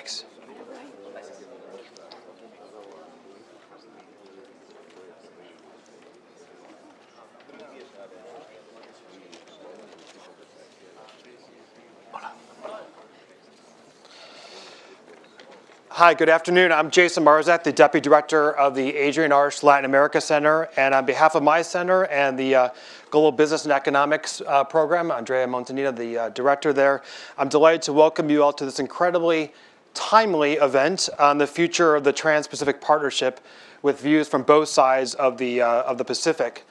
Thanks. Hi, good afternoon. I'm Jason Marzak, the Deputy Director of the Adrienne Arsh Latin America Center. And on behalf of my center and the Global Business and Economics Program, Andrea Montanita, the director there, I'm delighted to welcome you all to this incredibly timely event on the future of the Trans-Pacific Partnership with views from both sides of the Pacific.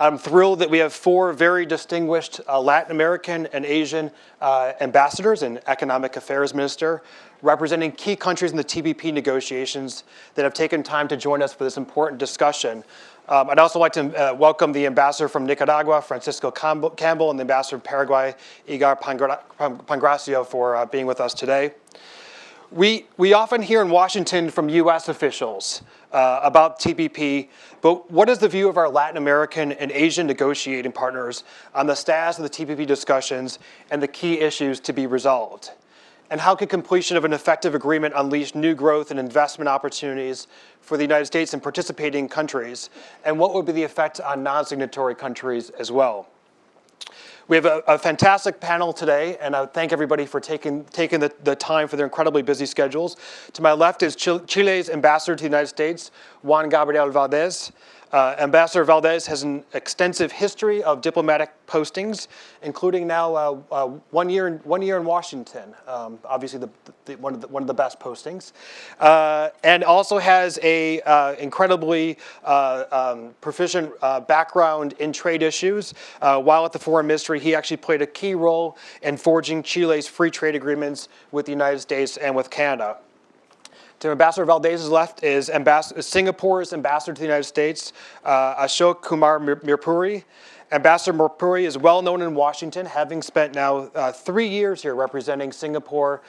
I'm thrilled that we have four very distinguished Latin American and Asian ambassadors and economic affairs minister representing key countries in the TPP negotiations that have taken time to join us for this important discussion. I'd also like to welcome the ambassador from Nicaragua, Francisco Campbell, and the ambassador from Paraguay, Igor Pangracio, for being with us today. We often hear in Washington from U.S. officials about TPP, but what is the view of our Latin American and Asian negotiating partners on the status of the TPP discussions and the key issues to be resolved? And how can completion of an effective agreement unleash new growth and investment opportunities for the United States and participating countries? And what would be the effect on non-signatory countries as well? We have a fantastic panel today, and I thank everybody for taking the time for their incredibly busy schedules. To my left is Chile's ambassador to the United States, Juan Gabriel Valdez. Ambassador Valdez has an extensive history of diplomatic postings, including now 1 year in Washington. Obviously, one of the best postings, and also has a incredibly proficient background in trade issues. While at the Foreign Ministry, he actually played a key role in forging Chile's free trade agreements with the United States and with Canada. To Ambassador Valdez's left is Singapore's ambassador to the United States, Ashok Kumar Mirpuri. Ambassador Mirpuri is well known in Washington, having spent now 3 years here representing Singapore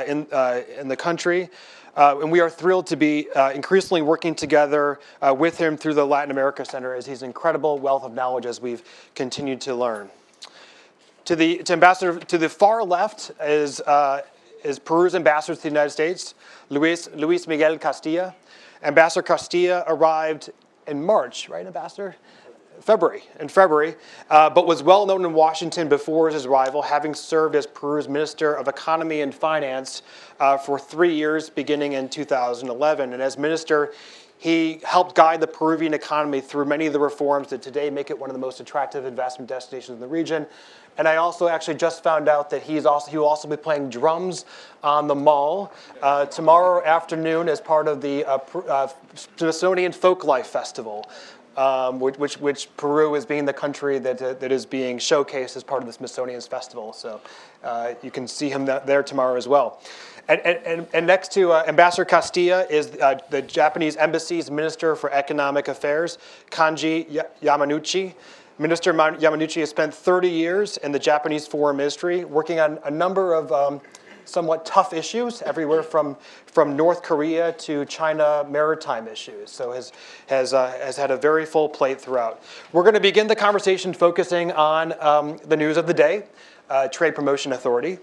in the country. And we are thrilled to be increasingly working together with him through the Latin America Center, as he's an incredible wealth of knowledge as we've continued to learn. To the far left is Peru's ambassador to the United States, Luis Miguel Castilla. Ambassador Castilla arrived in March, right, Ambassador? In February, but was well known in Washington before his arrival, having served as Peru's Minister of Economy and Finance for 3 years, beginning in 2011. And as minister, he helped guide the Peruvian economy through many of the reforms that today make it one of the most attractive investment destinations in the region. And I also actually just found out that he will also be playing drums on the Mall tomorrow afternoon as part of the Smithsonian Folklife Festival, which Peru is being the country that is being showcased as part of the Smithsonian's Festival. So you can see him there tomorrow as well. And next to Ambassador Castilla is the Japanese Embassy's Minister for Economic Affairs, Kanji Yamanouchi. Minister Yamanouchi has spent 30 years in the Japanese Foreign Ministry, working on a number of somewhat tough issues, everywhere from North Korea to China maritime issues. So has had a very full plate throughout. We're going to begin the conversation focusing on the news of the day, Trade Promotion Authority.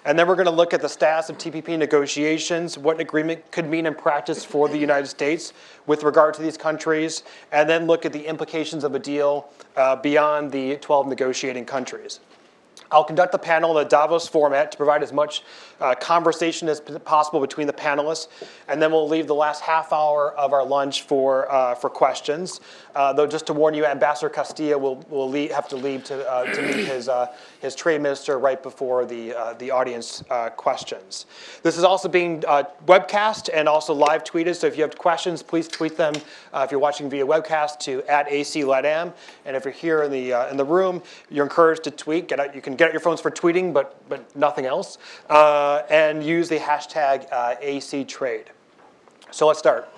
And then we're going to look at the status of TPP negotiations, what an agreement could mean in practice for the United States with regard to these countries, and then look at the implications of a deal beyond the 12 negotiating countries. I'll conduct the panel in a Davos format to provide as much conversation as possible between the panelists, and then we'll leave the last half hour of our lunch for questions. Though just to warn you, Ambassador Castilla will have to leave to meet his trade minister right before the audience questions. This is also being webcast and also live tweeted, so if you have questions, please tweet them if you're watching via webcast to @ACLATAM, and if you're here in the room, you're encouraged to tweet. You can get out your phones for tweeting, but nothing else, and use the hashtag ACTrade. So let's start.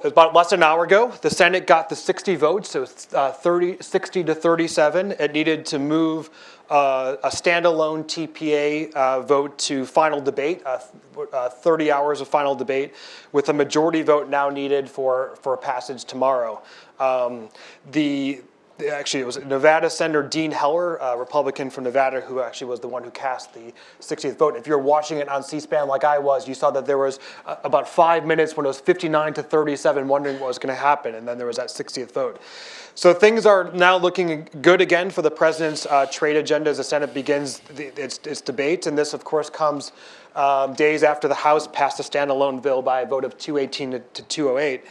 About less than an hour ago, the Senate got the 60 votes, so 60 to 37. It needed to move a standalone TPA vote to final debate, 30 hours of final debate, with a majority vote now needed for passage tomorrow. The actually, it was Nevada Senator Dean Heller, a Republican from Nevada, who actually was the one who cast the 60th vote. If you're watching it on C-SPAN like I was, you saw that there was about 5 minutes when it was 59 to 37, wondering what was going to happen, and then there was that 60th vote. So things are now looking good again for the president's trade agenda as the Senate begins its debate, and this, of course, comes days after the House passed a standalone bill by a vote of 218 to 208.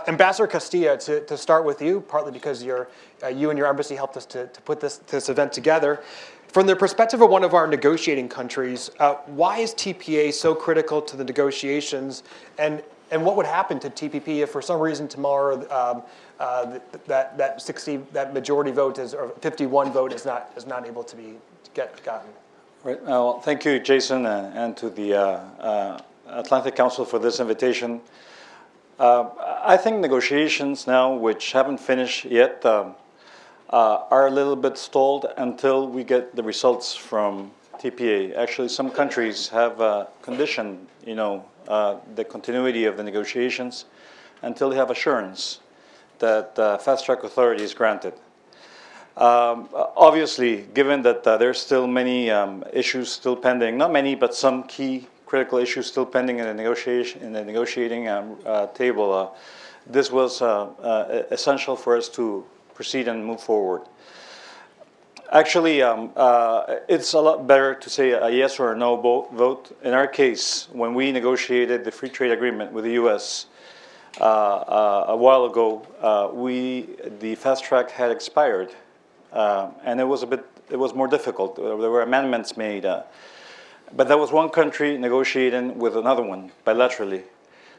Ambassador Castilla, to start with you, partly because you and your embassy helped us to put this event together. From the perspective of one of our negotiating countries, why is TPA so critical to the negotiations, and what would happen to TPP if, for some reason, tomorrow that majority vote or 51 vote is not able to be gotten? Right. Well, thank you, Jason, and to the Atlantic Council for this invitation. I think negotiations now, which haven't finished yet, are a little bit stalled until we get the results from TPA. Actually, some countries have conditioned, the continuity of the negotiations until they have assurance that fast-track authority is granted. Obviously, given that there's still many issues still pending, not many, but some key critical issues still pending in the negotiating table, this was essential for us to proceed and move forward. Actually, it's a lot better to say a yes or a no vote. In our case, when we negotiated the free trade agreement with the U.S. A while ago, the fast track had expired, and it was more difficult. There were amendments made. But there was one country negotiating with another one bilaterally.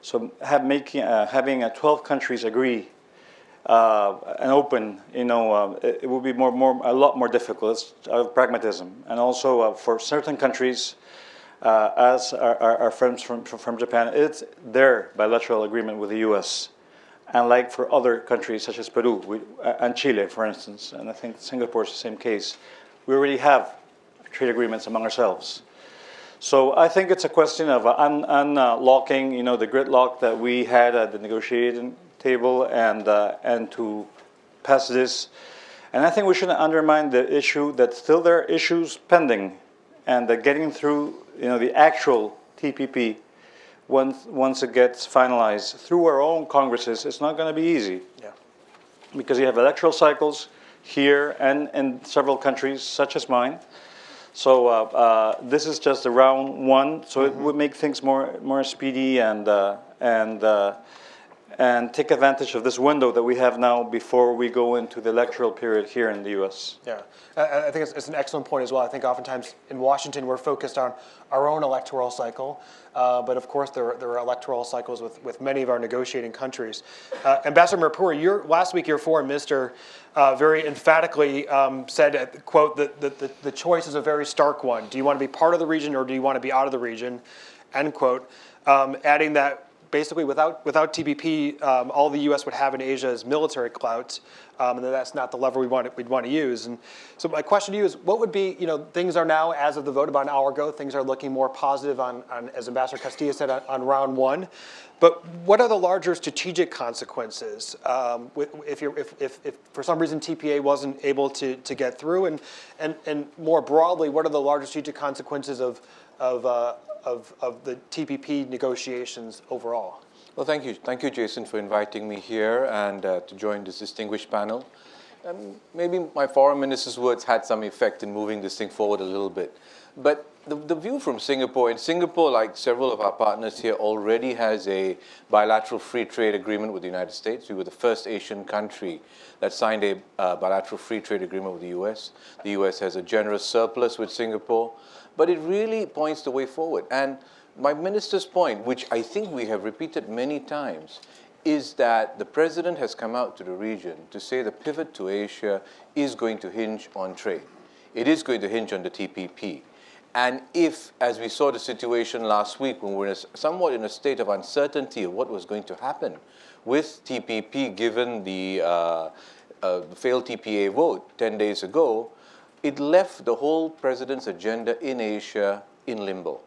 So having 12 countries agree and open, it would be a lot more difficult. It's out of pragmatism. And also for certain countries, as our friends from Japan, it's their bilateral agreement with the U.S. And like for other countries such as Peru and Chile, for instance, and I think Singapore is the same case, we already have trade agreements among ourselves. So I think it's a question of unlocking, the gridlock that we had at the negotiating table, and to pass this. And I think we shouldn't undermine the issue that still there are issues pending, and that getting through, the actual TPP, once it gets finalized through our own Congresses, it's not going to be easy. Yeah. Because you have electoral cycles here and in several countries, such as mine. So this is just a round one, so it would make things more speedy and take advantage of this window that we have now before we go into the electoral period here in the U.S. Yeah, I think it's an excellent point as well. I think oftentimes in Washington we're focused on our own electoral cycle, but of course there are electoral cycles with many of our negotiating countries. Ambassador Murpuri, last week your foreign minister very emphatically said, quote, that the choice is a very stark one. Do you want to be part of the region or do you want to be out of the region, end quote, adding that basically without TPP, all the U.S. would have in Asia is military clout, and that's not the lever we'd want to use. And so my question to you is, what would be, things are now, as of the vote about an hour ago, things are looking more positive on as Ambassador Castilla said, on round one. But what are the larger strategic consequences if for some reason TPA wasn't able to get through, and more broadly, what are the larger strategic consequences of the TPP negotiations overall? Well, thank you, Jason, for inviting me here and to join this distinguished panel. Maybe my foreign minister's words had some effect in moving this thing forward a little bit. But the view from Singapore, and Singapore, like several of our partners here, already has a bilateral free trade agreement with the United States. We were the first Asian country that signed a bilateral free trade agreement with the U.S. The U.S. has a generous surplus with Singapore, but it really points the way forward. And my minister's point, which I think we have repeated many times, is that the president has come out to the region to say the pivot to Asia is going to hinge on trade. It is going to hinge on the TPP. And if, as we saw the situation last week, when we were somewhat in a state of uncertainty of what was going to happen with TPP, given the failed TPA vote 10 days ago, it left the whole president's agenda in Asia in limbo.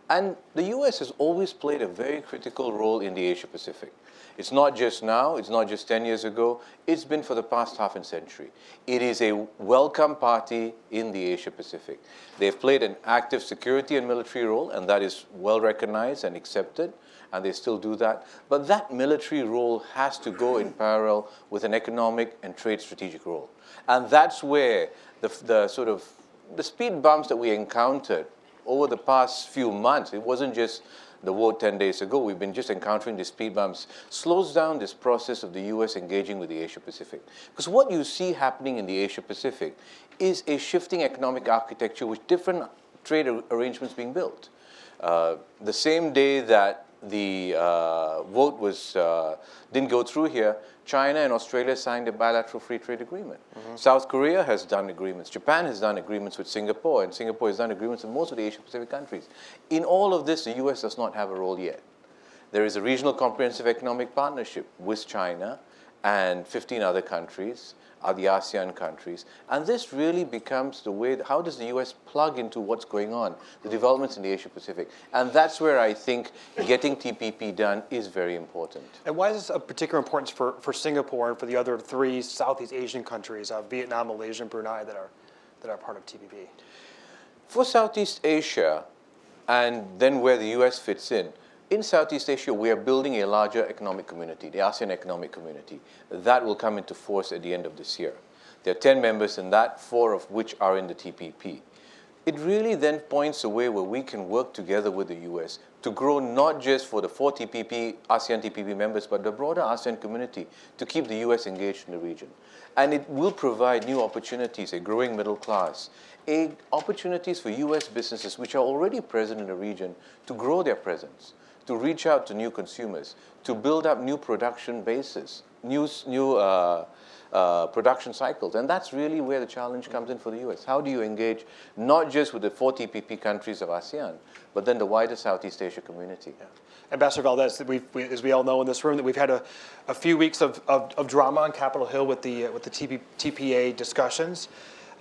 And the US has always played a very critical role in the Asia Pacific. It's not just now, it's not just 10 years ago, it's been for the past half a century. It is a welcome party in the Asia Pacific. They've played an active security and military role, and that is well recognized and accepted, and they still do that. But that military role has to go in parallel with an economic and trade strategic role. And that's where the speed bumps that we encountered over the past few months, it wasn't just the war 10 days ago, we've been just encountering the speed bumps, slows down this process of the US engaging with the Asia Pacific. Because what you see happening in the Asia Pacific is a shifting economic architecture with different trade arrangements being built. The same day that the vote didn't go through here, China and Australia signed a bilateral free trade agreement. South Korea has done agreements. Japan has done agreements with Singapore, and Singapore has done agreements with most of the Asia Pacific countries. In all of this, the US does not have a role yet. There is a regional comprehensive economic partnership with China and 15 other countries, the ASEAN countries. And this really becomes the way, how does the US plug into what's going on, the developments in the Asia Pacific? And that's where I think getting TPP done is very important. And why is this of particular importance for Singapore and for the other 3 Southeast Asian countries, Vietnam, Malaysia, and Brunei, that are part of TPP? For Southeast Asia, and then where the US fits in Southeast Asia, we are building a larger economic community, the ASEAN Economic Community. That will come into force at the end of this year. There are 10 members in that, 4 of which are in the TPP. It really then points a way where we can work together with the US to grow not just for the 4 ASEAN TPP members, but the broader ASEAN community to keep the US engaged in the region. And it will provide new opportunities, a growing middle class, opportunities for US businesses which are already present in the region to grow their presence, to reach out to new consumers, to build up new production bases, new production cycles. And that's really where the challenge comes in for the US. How do you engage not just with the 4 TPP countries of ASEAN, but then the wider Southeast Asia community? Yeah. Ambassador Valdez, as we all know in this room, that we've had a few weeks of drama on Capitol Hill with the TPA discussions.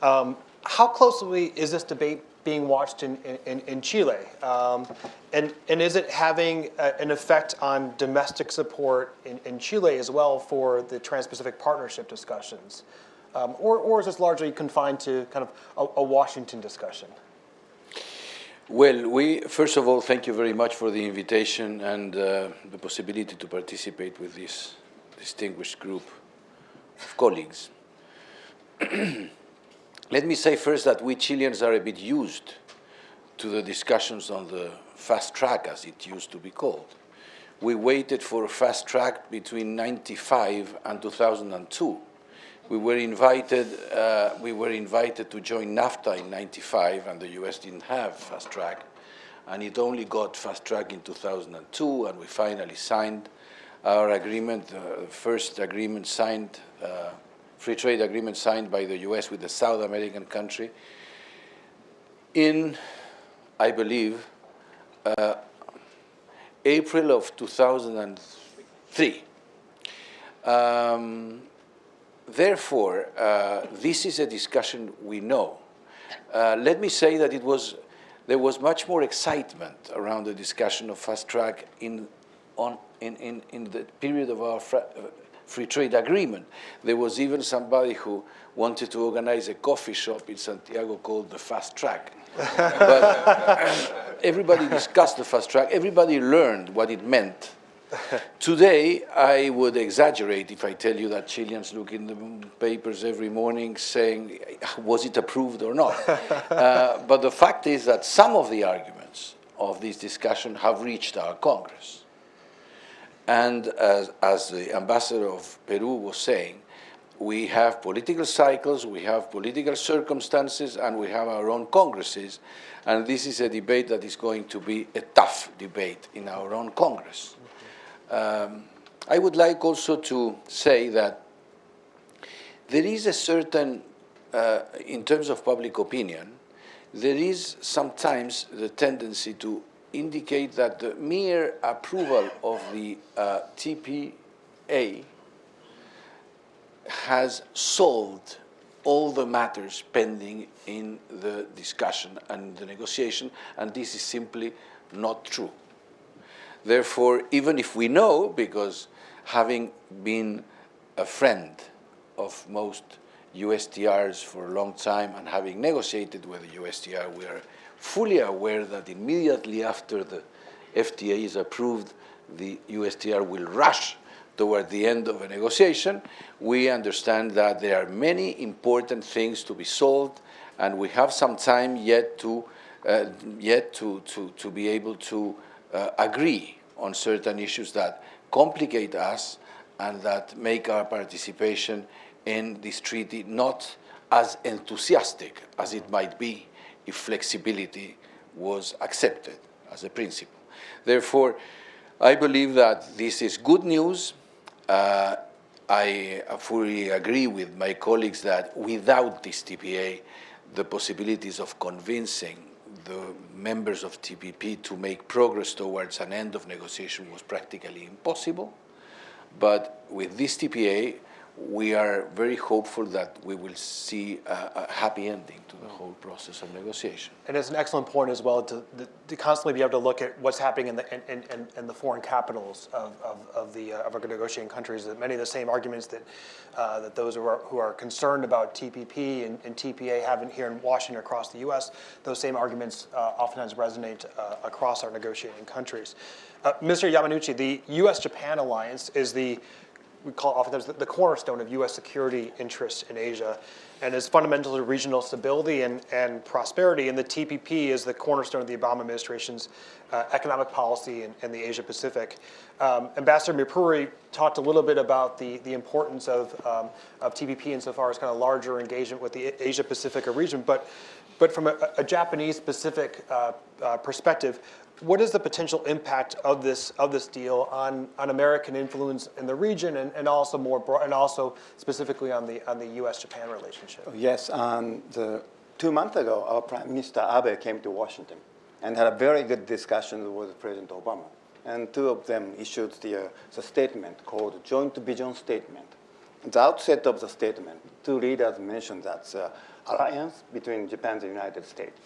How closely is this debate being watched in Chile? And is it having an effect on domestic support in Chile as well for the Trans-Pacific Partnership discussions? Or is this largely confined to kind of a Washington discussion? Well, first of all, thank you very much for the invitation and the possibility to participate with this distinguished group of colleagues. Let me say first that we Chileans are a bit used to the discussions on the fast track, as it used to be called. We waited for a fast track between 1995 and 2002. We were invited to join NAFTA in 1995, and the US didn't have fast track, and it only got fast track in 2002, and we finally signed our agreement, the first agreement signed, free trade agreement signed by the US with the South American country in, I believe, April of 2003. Therefore, this is a discussion we know. Let me say that there was much more excitement around the discussion of fast track in the period of our free trade agreement. There was even somebody who wanted to organize a coffee shop in Santiago called the Fast Track. But everybody discussed the fast track. Everybody learned what it meant. Today, I would exaggerate if I tell you that Chileans look in the papers every morning saying, was it approved or not? But the fact is that some of the arguments of this discussion have reached our Congress. And as the ambassador of Peru was saying, we have political cycles, we have political circumstances, and we have our own Congresses. And this is a debate that is going to be a tough debate in our own Congress. I would like also to say that there is a certain, in terms of public opinion, there is sometimes the tendency to indicate that the mere approval of the TPA has solved all the matters pending in the discussion and the negotiation, and this is simply not true. Therefore, even if we know, because having been a friend of most USTRs for a long time and having negotiated with the USTR, we are fully aware that immediately after the FTA is approved, the USTR will rush toward the end of a negotiation. We understand that there are many important things to be solved, and we have some time yet to be able to agree on certain issues that complicate us and that make our participation in this treaty not as enthusiastic as it might be if flexibility was accepted as a principle. Therefore, I believe that this is good news. I fully agree with my colleagues that without this TPA, the possibilities of convincing the members of TPP to make progress towards an end of negotiation was practically impossible. But with this TPA, we are very hopeful that we will see a happy ending to the whole process of negotiation. And it's an excellent point as well to constantly be able to look at what's happening in the foreign capitals of our negotiating countries. That many of the same arguments that those who are concerned about TPP and TPA have here in Washington across the U.S., those same arguments oftentimes resonate across our negotiating countries. Mr. Yamanuchi, the U.S.-Japan alliance is we call it oftentimes the cornerstone of U.S. security interests in Asia, and is fundamental to regional stability and prosperity. And the TPP is the cornerstone of the Obama administration's economic policy in the Asia Pacific. Ambassador Mipuri talked a little bit about the importance of TPP insofar as kind of larger engagement with the Asia Pacific region, but from a Japanese specific perspective, what is the potential impact of this deal on American influence in the region, and also more broad, and also specifically on the U.S.-Japan relationship? Yes, 2 months ago, our Prime Minister Abe came to Washington and had a very good discussion with President Obama, and two of them issued the statement called Joint Vision Statement. At the outset of the statement, two leaders mentioned that the alliance between Japan and the United States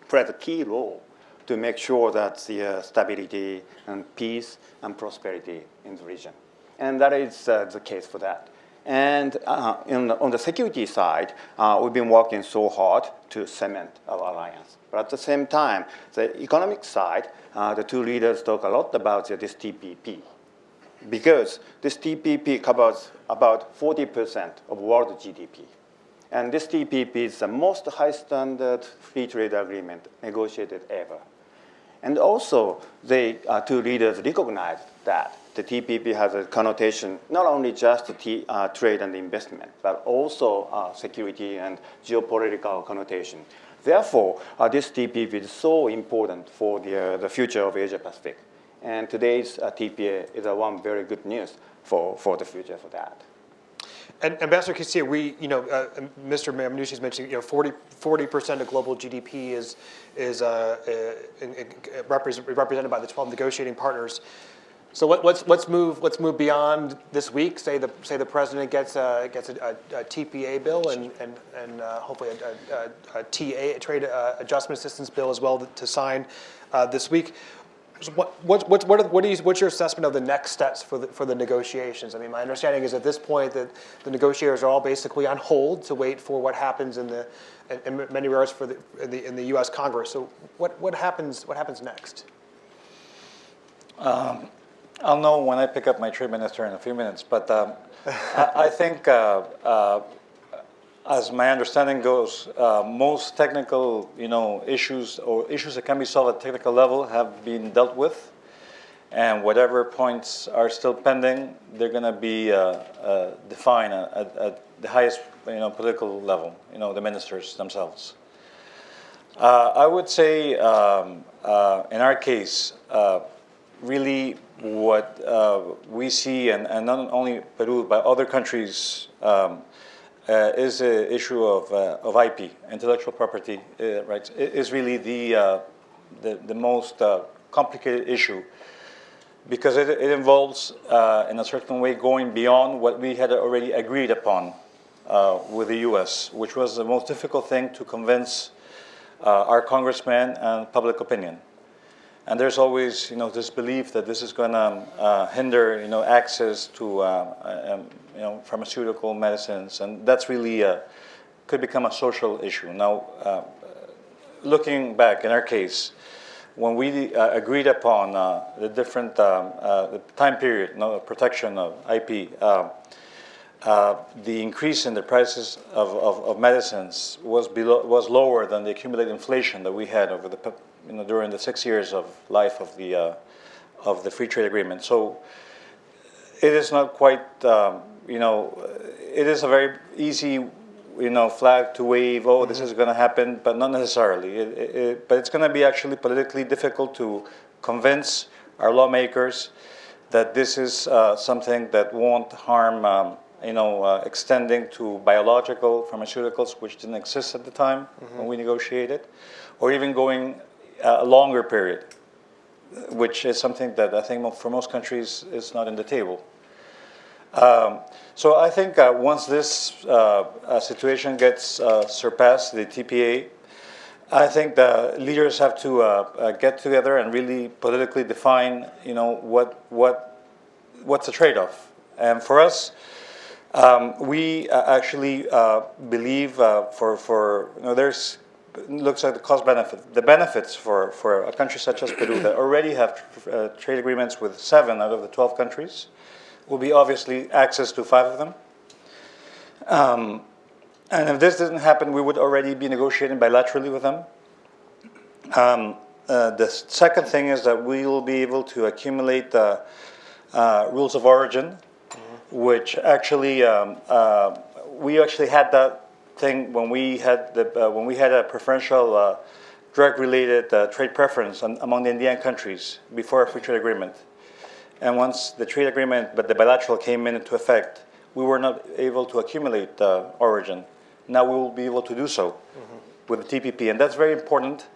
plays a key role to make sure that the stability and peace and prosperity in the region. And that is the case for that. And on the security side, we've been working so hard to cement our alliance. But at the same time, the economic side, the two leaders talk a lot about this TPP, because this TPP covers about 40% of world GDP. And this TPP is the most high standard free trade agreement negotiated ever. And also, the two leaders recognized that the TPP has a connotation not only just trade and investment, but also security and geopolitical connotation. Therefore, this TPP is so important for the future of Asia Pacific. And today's TPA is one very good news for the future for that. And Ambassador Kisiya, Mr. Yamanuchi has mentioned, 40% of global GDP is represented by the 12 negotiating partners. So let's move beyond this week. Say the president gets a TPA bill and hopefully a TA, trade adjustment assistance bill as well to sign this week. So what's your assessment of the next steps for the negotiations? I mean, my understanding is at this point that the negotiators are all basically on hold to wait for what happens in many regards in the U.S. Congress. So what happens next? I'll know when I pick up my trade minister in a few minutes, but I think, as my understanding goes, most technical, issues or issues that can be solved at technical level have been dealt with, and whatever points are still pending, they're going to be defined at the highest, political level, the ministers themselves. I would say, in our case, really what we see, and not only Peru, but other countries, is the issue of IP, intellectual property rights, is really the most complicated issue, because it involves, in a certain way, going beyond what we had already agreed upon with the U.S., which was the most difficult thing to convince our congressmen and public opinion. And there's always, this belief that this is going to hinder, access to, pharmaceutical medicines, and that's really could become a social issue. Now, looking back in our case, when we agreed upon the different the time period, protection of IP, the increase in the prices of medicines was lower than the accumulated inflation that we had over during the 6 years of life of the free trade agreement. So it is not quite it is a very easy flag to wave. Oh, this is going to happen, but not necessarily. But it's going to be actually politically difficult to convince our lawmakers that this is something that won't harm. Extending to biological pharmaceuticals, which didn't exist at the time when we negotiated, or even going a longer period, which is something that I think for most countries is not in the table. So I think once this situation gets surpassed, the TPA, I think the leaders have to get together and really politically define, what's the trade-off. And for us, we actually believe there's looks at the cost benefit. The benefits for a country such as Peru that already have trade agreements with 7 out of the 12 countries will be obviously access to 5 of them. And if this didn't happen, we would already be negotiating bilaterally with them. The second thing is that we will be able to accumulate rules of origin, which actually we actually had that thing when we had a preferential drug-related trade preference among the Andean countries before a free trade agreement. And once the trade agreement, but the bilateral came into effect, we were not able to accumulate origin. Now we will be able to do so with the TPP, and that's very important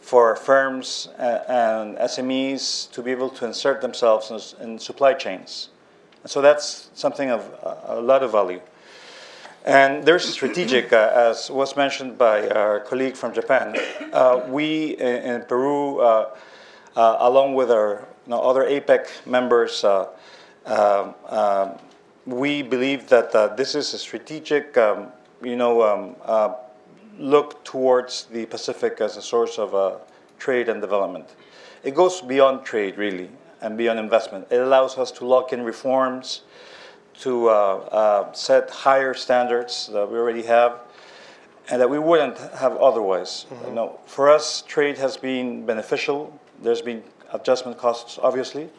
for firms and SMEs to be able to insert themselves in supply chains. So that's something of a lot of value. And there's a strategic, as was mentioned by our colleague from Japan. We in Peru, along with our other APEC members, we believe that this is a strategic, look towards the Pacific as a source of trade and development. It goes beyond trade, really, and beyond investment. It allows us to lock in reforms, to set higher standards that we already have, and that we wouldn't have otherwise. For us, trade has been beneficial. There's been adjustment costs, obviously,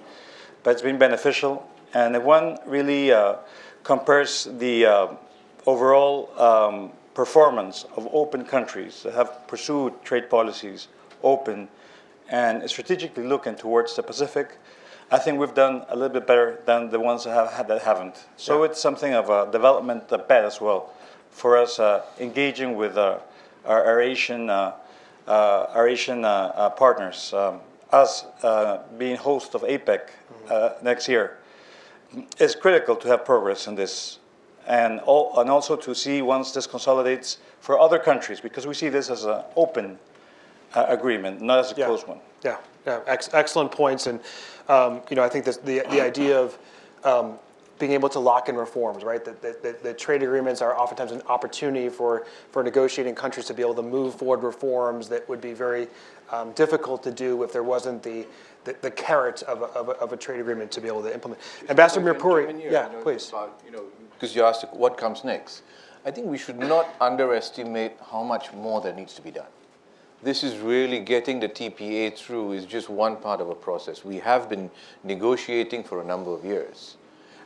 but it's been beneficial. And if one really compares the overall performance of open countries that have pursued trade policies open and strategically looking towards the Pacific, I think we've done a little bit better than the ones that haven't. So it's something of a development bet as well for us engaging with our Asian partners. Us being host of APEC next year, it's critical to have progress in this, and also to see once this consolidates for other countries, because we see this as an open agreement, not as a closed one. Yeah. Excellent points, and I think the idea of being able to lock in reforms, right? The trade agreements are oftentimes an opportunity for negotiating countries to be able to move forward reforms that would be very difficult to do if there wasn't the carrot of a trade agreement to be able to implement. Ambassador Mirpuri, please. Because you asked what comes next. I think we should not underestimate how much more there needs to be done. This is really getting the TPA through is just one part of a process. We have been negotiating for a number of years.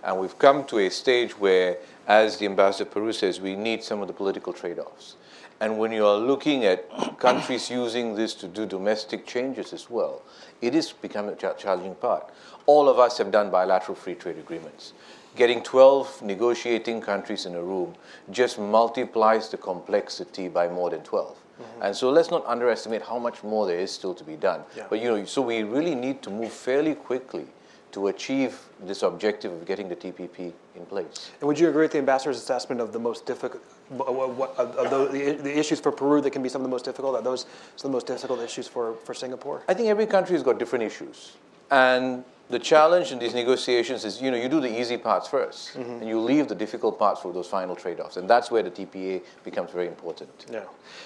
And we've come to a stage where, as the Ambassador Peru says, we need some of the political trade-offs. And when you are looking at countries using this to do domestic changes as well, it is becoming a challenging part. All of us have done bilateral free trade agreements. Getting 12 negotiating countries in a room just multiplies the complexity by more than 12. And so let's not underestimate how much more there is still to be done. But so we really need to move fairly quickly to achieve this objective of getting the TPP in place. And would you agree with the ambassador's assessment of the most difficult, of the issues for Peru that can be some of the most difficult? Are those some of the most difficult issues for Singapore? I think every country has got different issues. And the challenge in these negotiations is, you do the easy parts first, and you leave the difficult parts for those final trade-offs. And that's where the TPA becomes very important. Yeah.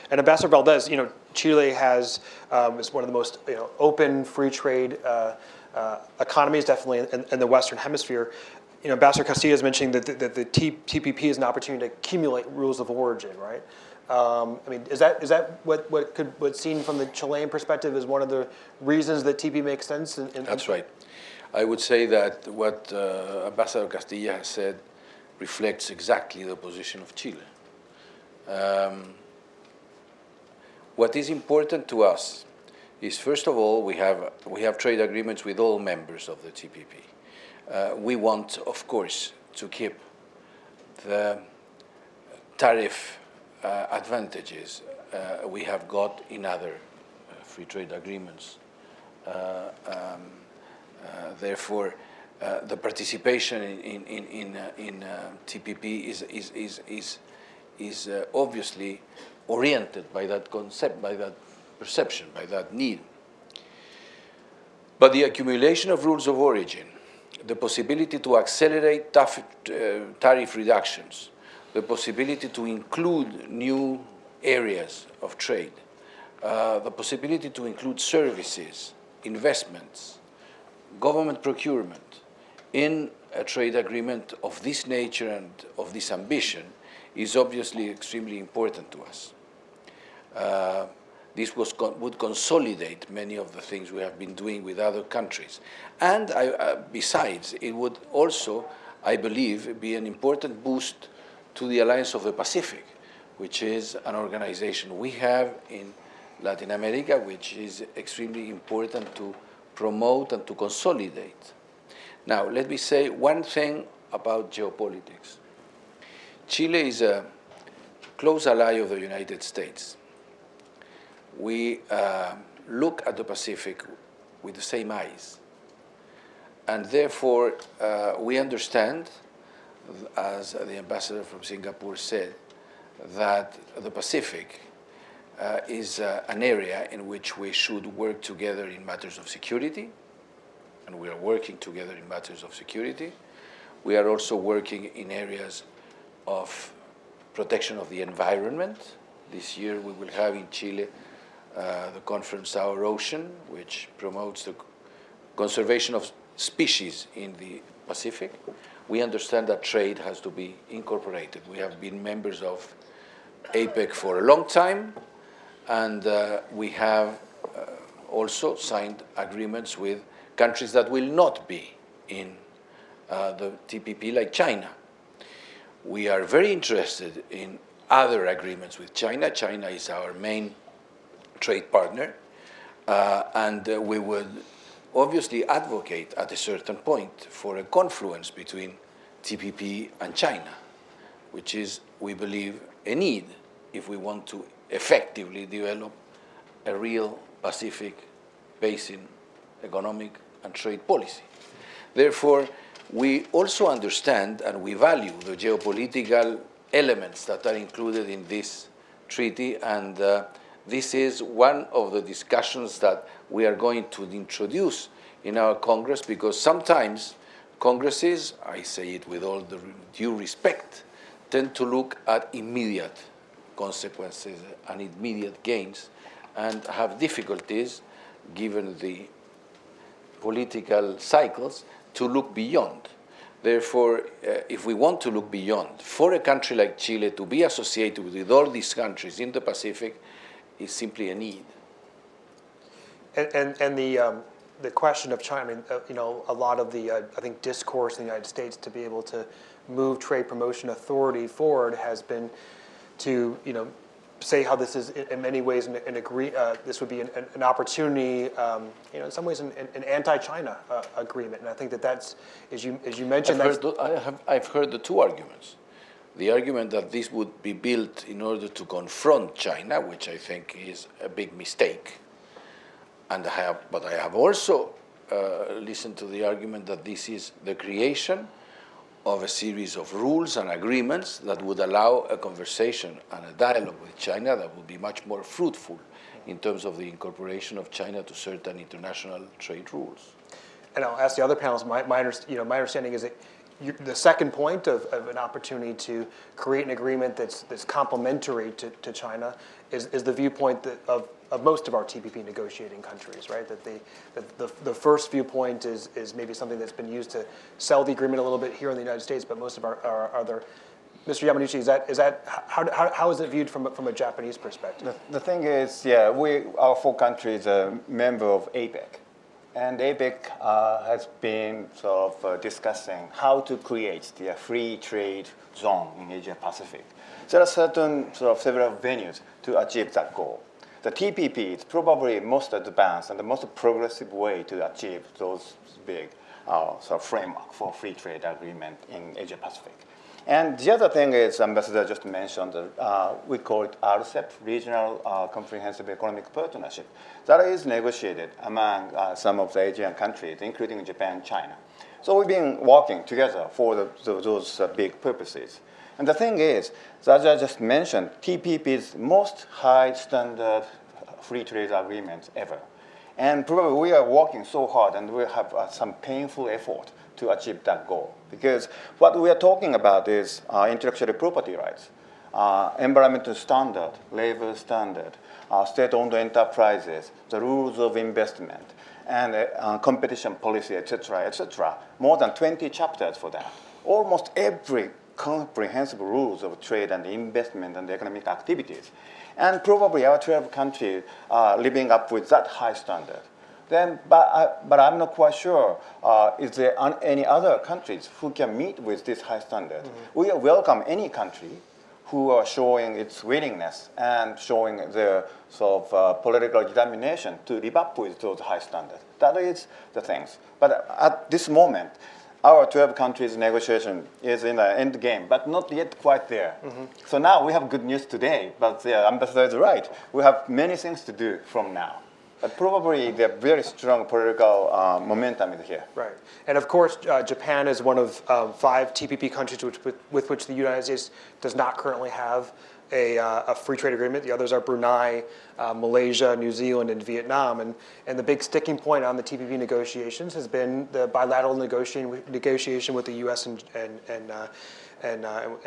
And Ambassador Valdez, Chile is one of the most open, free trade economies, definitely in the Western Hemisphere. Ambassador Castillo is mentioning that the TPP is an opportunity to accumulate rules of origin, right? Is that what's seen from the Chilean perspective as one of the reasons that TPP makes sense? That's right. I would say that what Ambassador Castillo has said reflects exactly the position of Chile. What is important to us is, first of all, we have trade agreements with all members of the TPP. We want, of course, to keep the tariff advantages we have got in other free trade agreements. Therefore, the participation in TPP is obviously oriented by that concept, by that perception, by that need. But the accumulation of rules of origin, the possibility to accelerate tariff reductions, the possibility to include new areas of trade, the possibility to include services, investments, government procurement in a trade agreement of this nature and of this ambition is obviously extremely important to us. This would consolidate many of the things we have been doing with other countries. And besides, it would also, I believe, be an important boost to the Alliance of the Pacific, which is an organization we have in Latin America, which is extremely important to promote and to consolidate. Now, let me say one thing about geopolitics. Chile is a close ally of the United States. We look at the Pacific with the same eyes. And therefore, we understand, as the ambassador from Singapore said, that the Pacific is an area in which we should work together in matters of security, and we are working together in matters of security. We are also working in areas of protection of the environment. This year we will have in Chile the conference Our Ocean, which promotes the conservation of species in the Pacific. We understand that trade has to be incorporated. We have been members of APEC for a long time, and we have also signed agreements with countries that will not be in the TPP, like China. We are very interested in other agreements with China. China is our main trade partner, and we would obviously advocate at a certain point for a confluence between TPP and China, which is, we believe, a need if we want to effectively develop a real Pacific Basin economic and trade policy. Therefore, we also understand and we value the geopolitical elements that are included in this treaty, and this is one of the discussions that we are going to introduce in our Congress, because sometimes Congresses, I say it with all the due respect, tend to look at immediate consequences and immediate gains and have difficulties, given the political cycles, to look beyond. Therefore, if we want to look beyond, for a country like Chile to be associated with all these countries in the Pacific is simply a need. And the question of China, a lot of the, I think, discourse in the United States to be able to move Trade Promotion Authority forward has been to, say how this is in many ways this would be an opportunity, in some ways an anti-China agreement. And I think that's, as you mentioned, I've heard the two arguments. The argument that this would be built in order to confront China, which I think is a big mistake. But I have also listen to the argument that this is the creation of a series of rules and agreements that would allow a conversation and a dialogue with China that would be much more fruitful in terms of the incorporation of China to certain international trade rules. And I'll ask the other panelists. My understanding is that the second point of an opportunity to create an agreement that's complementary to China is the viewpoint of most of our TPP negotiating countries, right? That the first viewpoint is maybe something that's been used to sell the agreement a little bit here in the United States, but most of our other. Mr. Yamanuchi, how is it viewed from a Japanese perspective? The thing is, our four countries are member of APEC. And APEC has been sort of discussing how to create the free trade zone in Asia Pacific. There are several venues to achieve that goal. The TPP is probably most advanced and the most progressive way to achieve those big framework for free trade agreement in Asia Pacific. And the other thing is, Ambassador just mentioned, we call it RCEP, Regional Comprehensive Economic Partnership. That is negotiated among some of the Asian countries, including Japan and China. So we've been working together for those big purposes. And the thing is, as I just mentioned, TPP is most high standard free trade agreement ever. And probably we are working so hard and we have some painful effort to achieve that goal. Because what we are talking about is intellectual property rights, environmental standard, labor standard, state-owned enterprises, the rules of investment, and competition policy, etc., etc. More than 20 chapters for that. Almost every comprehensive rules of trade and investment and economic activities. And probably our 12 countries are living up with that high standard. But I'm not quite sure, is there any other countries who can meet with this high standard? Mm-hmm. We welcome any country who are showing its willingness and showing their political determination to live up with those high standards. That is the things. But at this moment, our 12 countries negotiation is in the end game, but not yet quite there. Mm-hmm. So now we have good news today, but the ambassador is right. We have many things to do from now. But probably the very strong political momentum is here. Right. And of course, Japan is one of 5 TPP countries with which the United States does not currently have a free trade agreement. The others are Brunei, Malaysia, New Zealand, and Vietnam. And the big sticking point on the TPP negotiations has been the bilateral negotiation with the U.S. and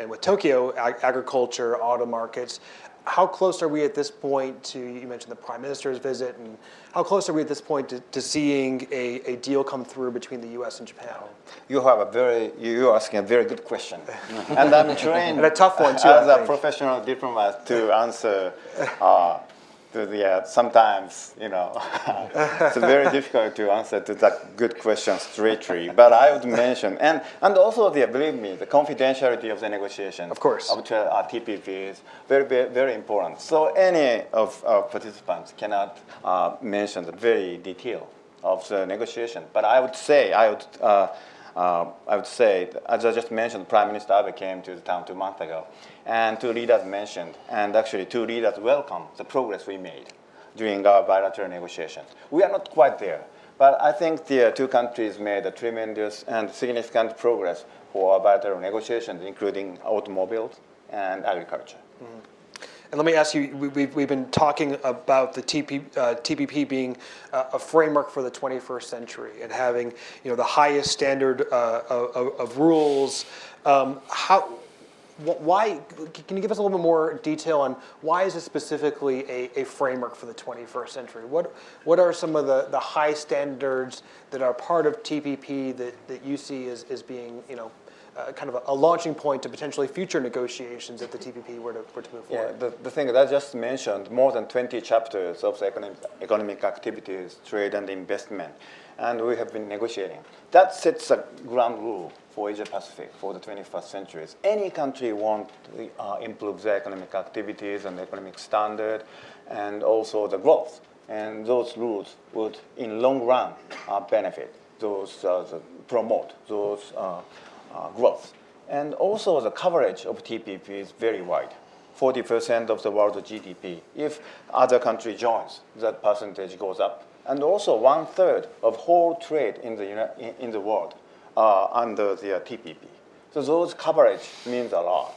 with Tokyo, agriculture, auto markets. How close are we at this point to, you mentioned the Prime Minister's visit, and how close are we at this point to seeing a deal come through between the U.S. and Japan? You're asking a very good question. And I'm trained and a tough one too, as a professional diplomat to answer sometimes, it's very difficult to answer to that good question straightly. But I would mention, and also, believe me, the confidentiality of the negotiation of course, of TPP is very, very important. So any of our participants cannot mention the very detail of the negotiation. But I would say, as I just mentioned, Prime Minister Abe came to the town 2 months ago, and 2 leaders mentioned, and actually 2 leaders welcomed the progress we made during our bilateral negotiations. We are not quite there, but I think the 2 countries made a tremendous and significant progress for our bilateral negotiations, including automobiles and agriculture. Mm-hmm. And let me ask you, we've been talking about the TPP being a framework for the 21st century and having the highest standard of rules. Why? Can you give us a little bit more detail on why is this specifically a framework for the 21st century? What are some of the high standards that are part of TPP that you see as being kind of a launching point to potentially future negotiations if the TPP were to move forward? Yeah, the thing that I just mentioned, more than 20 chapters of the economic activities, trade and investment, and we have been negotiating. That sets a ground rule for Asia Pacific for the 21st century. Any country want to improve their economic activities and economic standard, and also the growth. And those rules would, in long run, benefit those, promote those growth. And also the coverage of TPP is very wide. 40% of the world GDP. If other country joins, that percentage goes up. and also 1/3 of whole trade in the world under the TPP. So those coverage means a lot.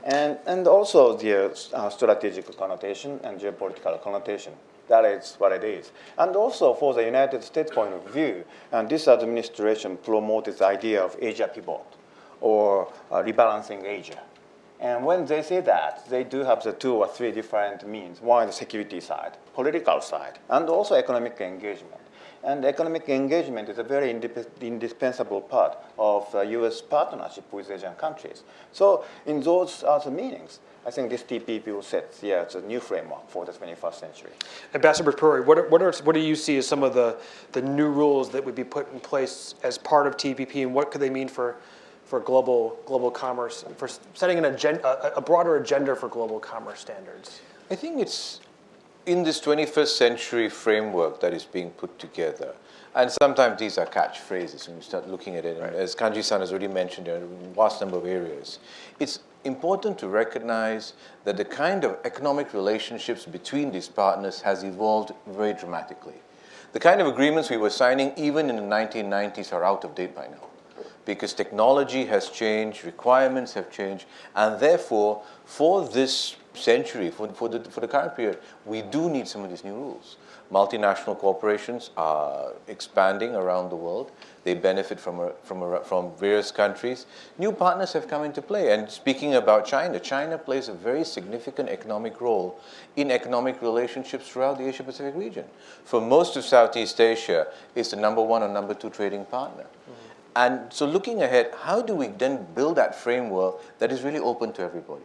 And also the strategic connotation and geopolitical connotation. That is what it is. And also for the United States point of view, and this administration promotes this idea of Asia pivot or rebalancing Asia. And when they say that, they do have the 2 or 3 different means. One is the security side, political side, and also economic engagement. And economic engagement is a very indispensable part of U.S. partnership with Asian countries. So in those other meanings, I think this TPP will set the new framework for the 21st century. Ambassador Puri, what do you see as some of the new rules that would be put in place as part of TPP, and what could they mean for global commerce, for setting a broader agenda for global commerce standards? I think it's in this 21st century framework that is being put together. And sometimes these are catchphrases when you start looking at it. And as Kanji-san has already mentioned, there are a vast number of areas. It's important to recognize that the kind of economic relationships between these partners has evolved very dramatically. The kind of agreements we were signing even in the 1990s are out of date by now, because technology has changed, requirements have changed, and therefore, for this century, for the current period, we do need some of these new rules. Multinational corporations are expanding around the world. They benefit from various countries. New partners have come into play. And speaking about China, China plays a very significant economic role in economic relationships throughout the Asia-Pacific region. For most of Southeast Asia, it's the number 1 or number 2 trading partner. And so looking ahead, how do we then build that framework that is really open to everybody?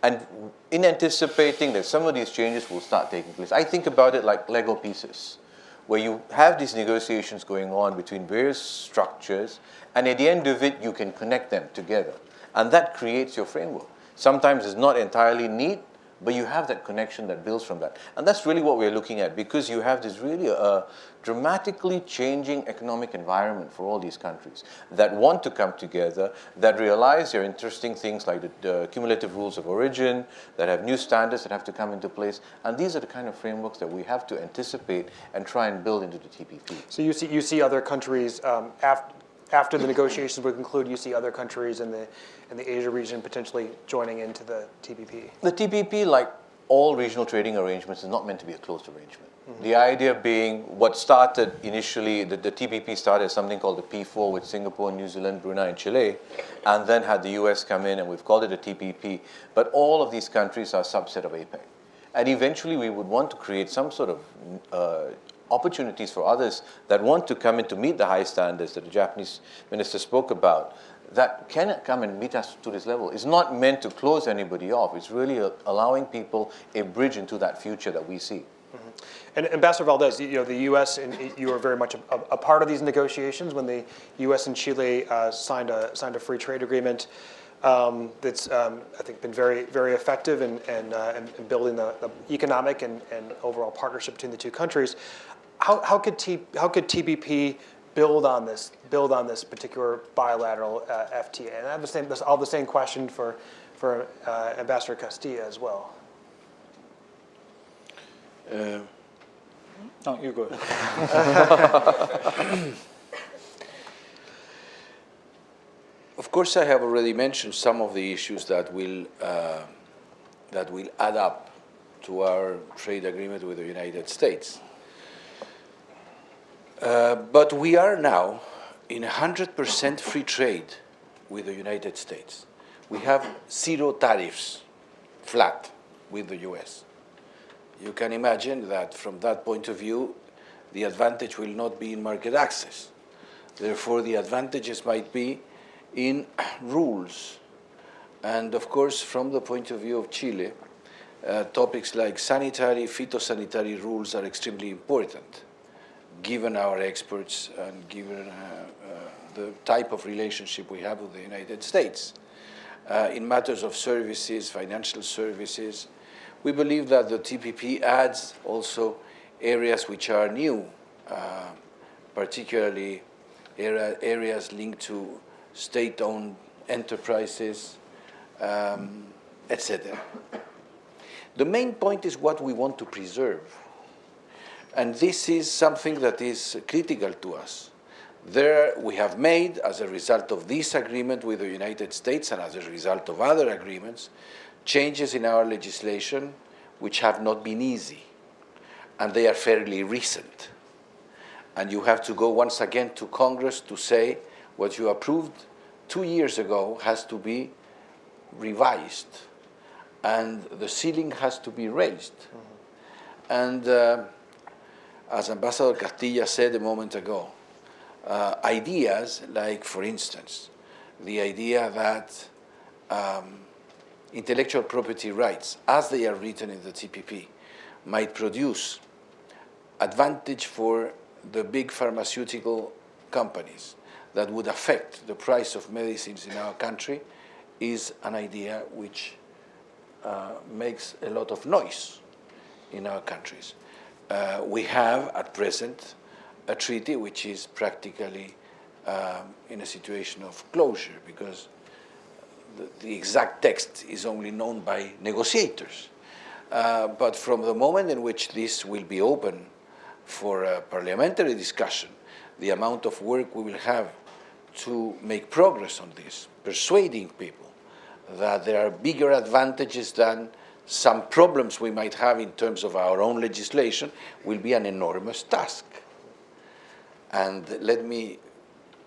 And in anticipating that some of these changes will start taking place, I think about it like Lego pieces, where you have these negotiations going on between various structures, and at the end of it, you can connect them together. And that creates your framework. Sometimes it's not entirely neat, but you have that connection that builds from that. And that's really what we're looking at, because you have this really dramatically changing economic environment for all these countries that want to come together, that realize there are interesting things like the cumulative rules of origin, that have new standards that have to come into place. And these are the kind of frameworks that we have to anticipate and try and build into the TPP. So you see other countries, after the negotiations would conclude, you see other countries in the Asia region potentially joining into the TPP? The TPP, like all regional trading arrangements, is not meant to be a closed arrangement. The idea being what started initially, the TPP started as something called the P4 with Singapore, New Zealand, Brunei, and Chile, and then had the US come in, and we've called it a TPP. But all of these countries are a subset of APEC. And eventually we would want to create some sort of opportunities for others that want to come in to meet the high standards that the Japanese minister spoke about, that can come and meet us to this level. It's not meant to close anybody off. It's really allowing people a bridge into that future that we see. And Ambassador Valdez, the U.S. and you were very much a part of these negotiations when the U.S. and Chile signed a free trade agreement that's I think been very, very effective in building the economic and overall partnership between the two countries. How could TPP build on this particular bilateral FTA? And I have the same question for Ambassador Castilla as well. No, you go. Of course, I have already mentioned some of the issues that will add up to our trade agreement with the United States. But we are now in 100% free trade with the United States. We have 0 tariffs, flat, with the US. You can imagine that from that point of view, the advantage will not be in market access. Therefore, the advantages might be in rules. And of course, from the point of view of Chile, topics like sanitary, phytosanitary rules are extremely important, given our experts and given the type of relationship we have with the United States. In matters of services, financial services, we believe that the TPP adds also areas which are new, particularly areas linked to state-owned enterprises, etc. The main point is what we want to preserve. And this is something that is critical to us. There we have made, as a result of this agreement with the United States and as a result of other agreements, changes in our legislation which have not been easy, and they are fairly recent. And you have to go once again to Congress to say what you approved 2 years ago has to be revised, and the ceiling has to be raised. And as Ambassador Castilla said a moment ago, ideas like, for instance, the idea that intellectual property rights, as they are written in the TPP, might produce advantage for the big pharmaceutical companies that would affect the price of medicines in our country, is an idea which makes a lot of noise in our countries. We have, at present, a treaty which is practically in a situation of closure, because the exact text is only known by negotiators. But from the moment in which this will be open for a parliamentary discussion, the amount of work we will have to make progress on this, persuading people that there are bigger advantages than some problems we might have in terms of our own legislation, will be an enormous task. And let me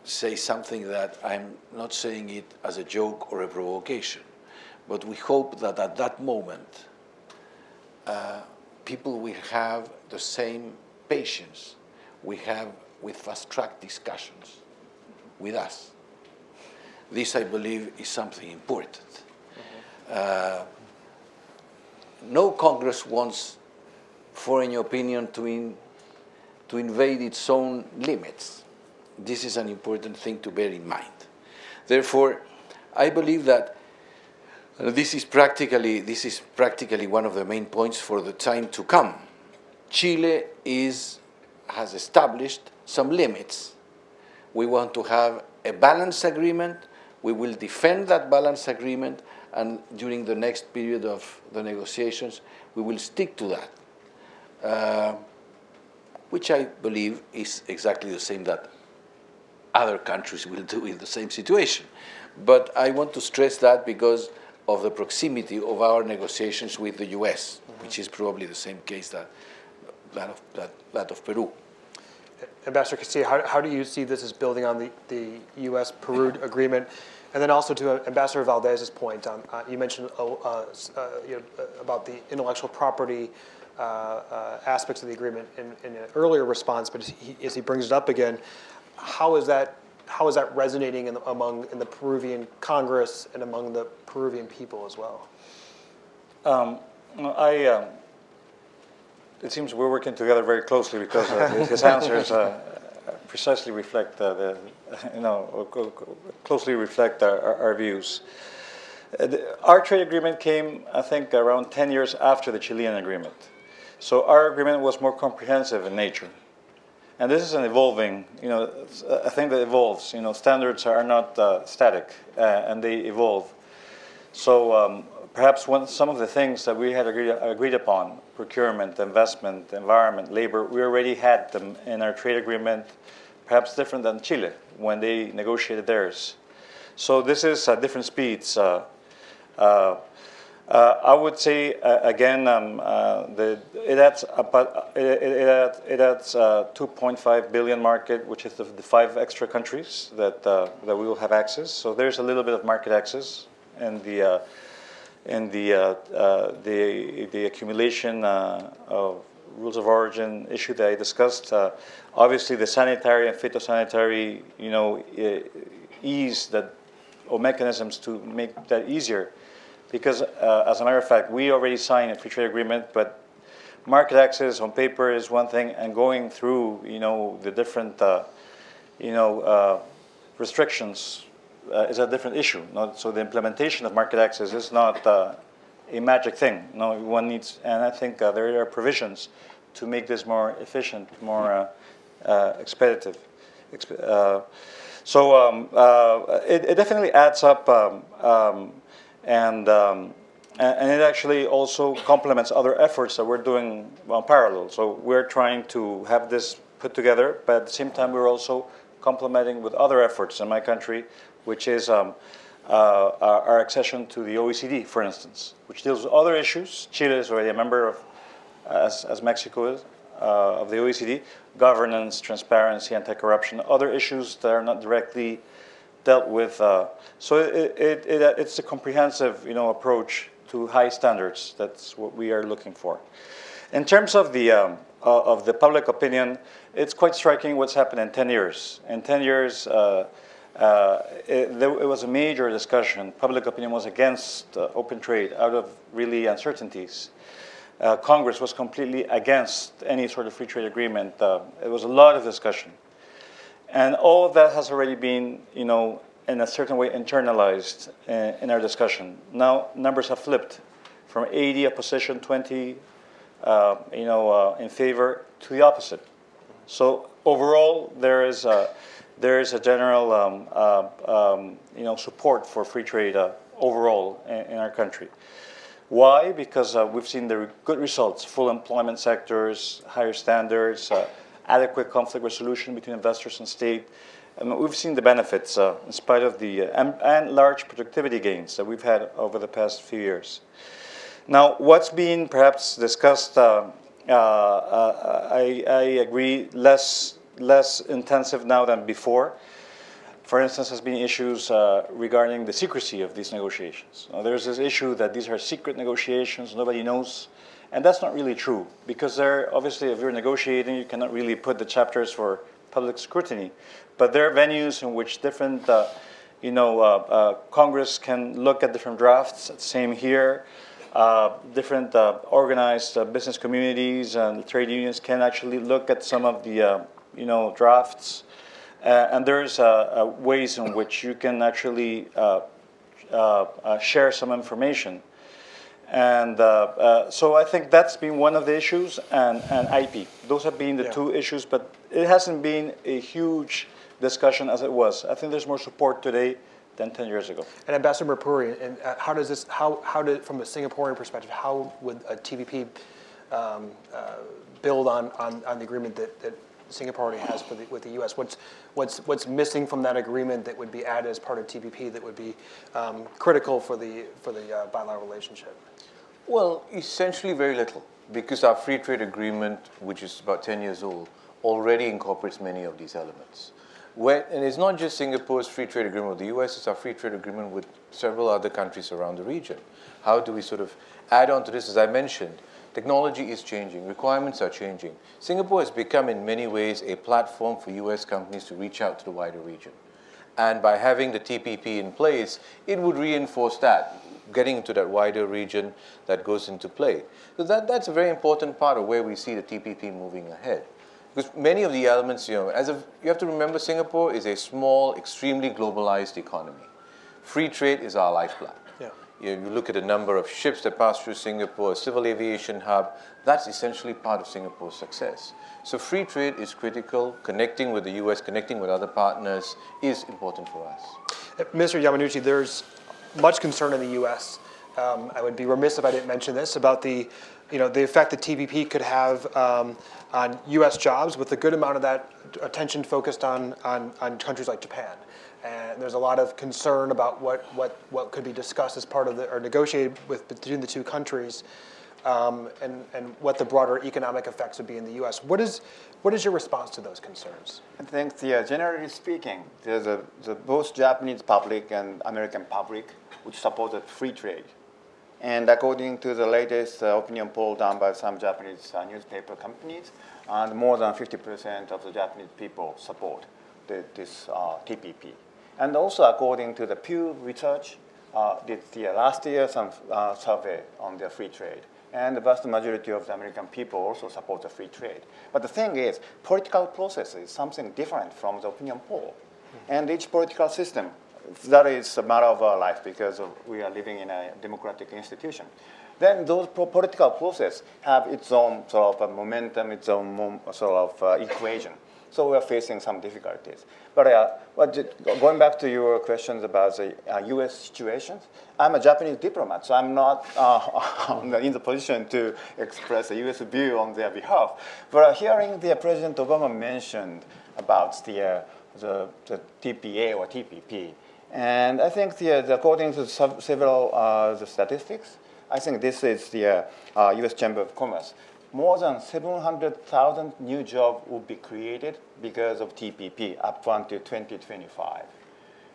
say something that I'm not saying it as a joke or a provocation, but we hope that at that moment, people will have the same patience we have with fast-track discussions with us. This, I believe, is something important. No Congress wants foreign opinion to invade its own limits. This is an important thing to bear in mind. Therefore, I believe that this is practically one of the main points for the time to come. Chile has established some limits. We want to have a balanced agreement. We will defend that balanced agreement, and during the next period of the negotiations, we will stick to that, which I believe is exactly the same that other countries will do in the same situation. But I want to stress that because of the proximity of our negotiations with the US, which is probably the same case that of Peru. Ambassador Castilla, how do you see this as building on the U.S.-Peru agreement? And then also to Ambassador Valdez's point, you mentioned about the intellectual property aspects of the agreement in an earlier response, but as he brings it up again, how is that resonating in the Peruvian Congress and among the Peruvian people as well? It seems we're working together very closely because his answers precisely reflect closely reflect our views. Our trade agreement came, I think, around 10 years after the Chilean agreement. So our agreement was more comprehensive in nature. And this is an evolving, a thing that evolves. Standards are not static, and they evolve. So perhaps some of the things that we had agreed upon, procurement, investment, environment, labor, we already had them in our trade agreement, perhaps different than Chile when they negotiated theirs. So this is at different speeds. I would say again, it adds 2.5 billion market, which is the 5 extra countries that we will have access. So there's a little bit of market access in the accumulation of rules of origin issue that I discussed. Obviously, the sanitary and phytosanitary, ease that or mechanisms to make that easier. Because, as a matter of fact, we already signed a free trade agreement, but market access on paper is one thing, and going through, the different, restrictions is a different issue. So the implementation of market access is not a magic thing. One needs, and I think there are provisions to make this more efficient, more expeditive. So it definitely adds up. And and it actually also complements other efforts that we're doing parallel. So we're trying to have this put together, but at the same time we're also complementing with other efforts in my country, which is our accession to the OECD, for instance, which deals with other issues. Chile is already a member of, as Mexico is, of the OECD, governance, transparency, anti-corruption, other issues that are not directly dealt with. So it's a comprehensive, approach to high standards. That's what we are looking for. In terms of the public opinion, it's quite striking what's happened in 10 years. In 10 years, it was a major discussion. Public opinion was against open trade out of really uncertainties. Congress was completely against any sort of free trade agreement. It was a lot of discussion. And all of that has already been, in a certain way internalized in our discussion. Now numbers have flipped from 80 opposition, 20 in favor, to the opposite. So overall, there is a general support for free trade overall in our country. Why? Because we've seen the good results: full employment sectors, higher standards, adequate conflict resolution between investors and state. And we've seen the benefits in spite of the and large productivity gains that we've had over the past few years. Now, what's been perhaps discussed, I agree, less intensive now than before. For instance, has been issues regarding the secrecy of these negotiations. There's this issue that these are secret negotiations, nobody knows. And that's not really true, because obviously, if you're negotiating, you cannot really put the chapters for public scrutiny. But there are venues in which different, Congress can look at different drafts. Same here. Different organized business communities and trade unions can actually look at some of the, drafts. And there's ways in which you can actually share some information. And so I think that's been one of the issues, and IP. Those have been the two issues, but it hasn't been a huge discussion as it was. I think there's more support today than 10 years ago. And Ambassador Murpuri, and how does this, from a Singaporean perspective, how would a TPP build on the agreement that Singapore already has with the U.S.? What's missing from that agreement that would be added as part of TPP that would be critical for the bilateral relationship? Well, essentially very little, because our free trade agreement, which is about 10 years old, already incorporates many of these elements. And it's not just Singapore's free trade agreement with the US, it's our free trade agreement with several other countries around the region. How do we sort of add on to this? As I mentioned, technology is changing, requirements are changing. Singapore has become in many ways a platform for US companies to reach out to the wider region. And by having the TPP in place, it would reinforce that, getting into that wider region that goes into play. So that's a very important part of where we see the TPP moving ahead. Because many of the elements, you have to remember Singapore is a small, extremely globalized economy. Free trade is our lifeblood. Yeah. You look at the number of ships that pass through Singapore, a civil aviation hub, that's essentially part of Singapore's success. So free trade is critical. Connecting with the US, connecting with other partners is important for us. Mr. Yamanuchi, there's much concern in the U.S. I would be remiss if I didn't mention this about the effect that TPP could have on U.S. jobs, with a good amount of that attention focused on countries like Japan. And there's a lot of concern about what could be discussed as part of or negotiated between the two countries, and what the broader economic effects would be in the U.S. What is your response to those concerns? I think, generally speaking, there's both Japanese public and American public which supported free trade. And according to the latest opinion poll done by some Japanese newspaper companies, and more than 50% of the Japanese people support this TPP. And also, according to the Pew Research, did last year some survey on the free trade. And the vast majority of the American people also support the free trade. But the thing is, political process is something different from the opinion poll. Mm-hmm. And each political system, that is a matter of our life, because we are living in a democratic institution. Then those political processes have its own sort of momentum, its own sort of equation. So we are facing some difficulties. But going back to your questions about the U.S. situations, I'm a Japanese diplomat, so I'm not in the position to express a U.S. view on their behalf. But hearing the President Obama mentioned about the TPA or TPP, and I think according to several the statistics, I think this is the U.S. Chamber of Commerce. More than 700,000 new jobs will be created because of TPP up until 2025.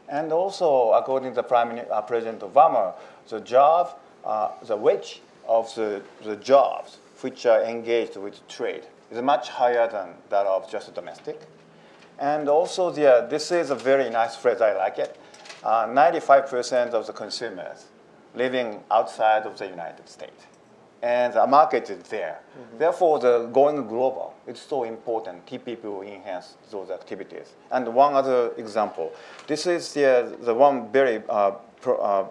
And also, according to President Obama, the wage of the jobs which are engaged with trade is much higher than that of just domestic. And also, this is a very nice phrase, I like it. 95% of the consumers living outside of the United States. And the market is there. Mm-hmm. Therefore, going global is so important. TPP will enhance those activities. And one other example. This is the one very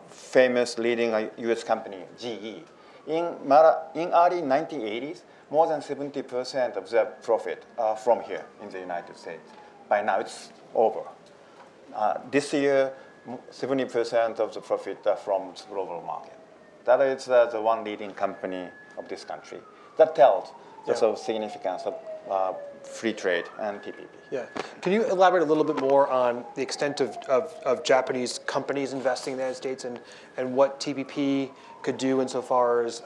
famous leading U.S. company, GE. In early 1980s, more than 70% of their profit are from here in the United States. By now, it's over. This year, 70% of the profit are from the global market. That is the one leading company of this country. That tells the sort of significance of free trade and TPP. Yeah. Can you elaborate a little bit more on the extent of Japanese companies investing in the United States and what TPP could do insofar as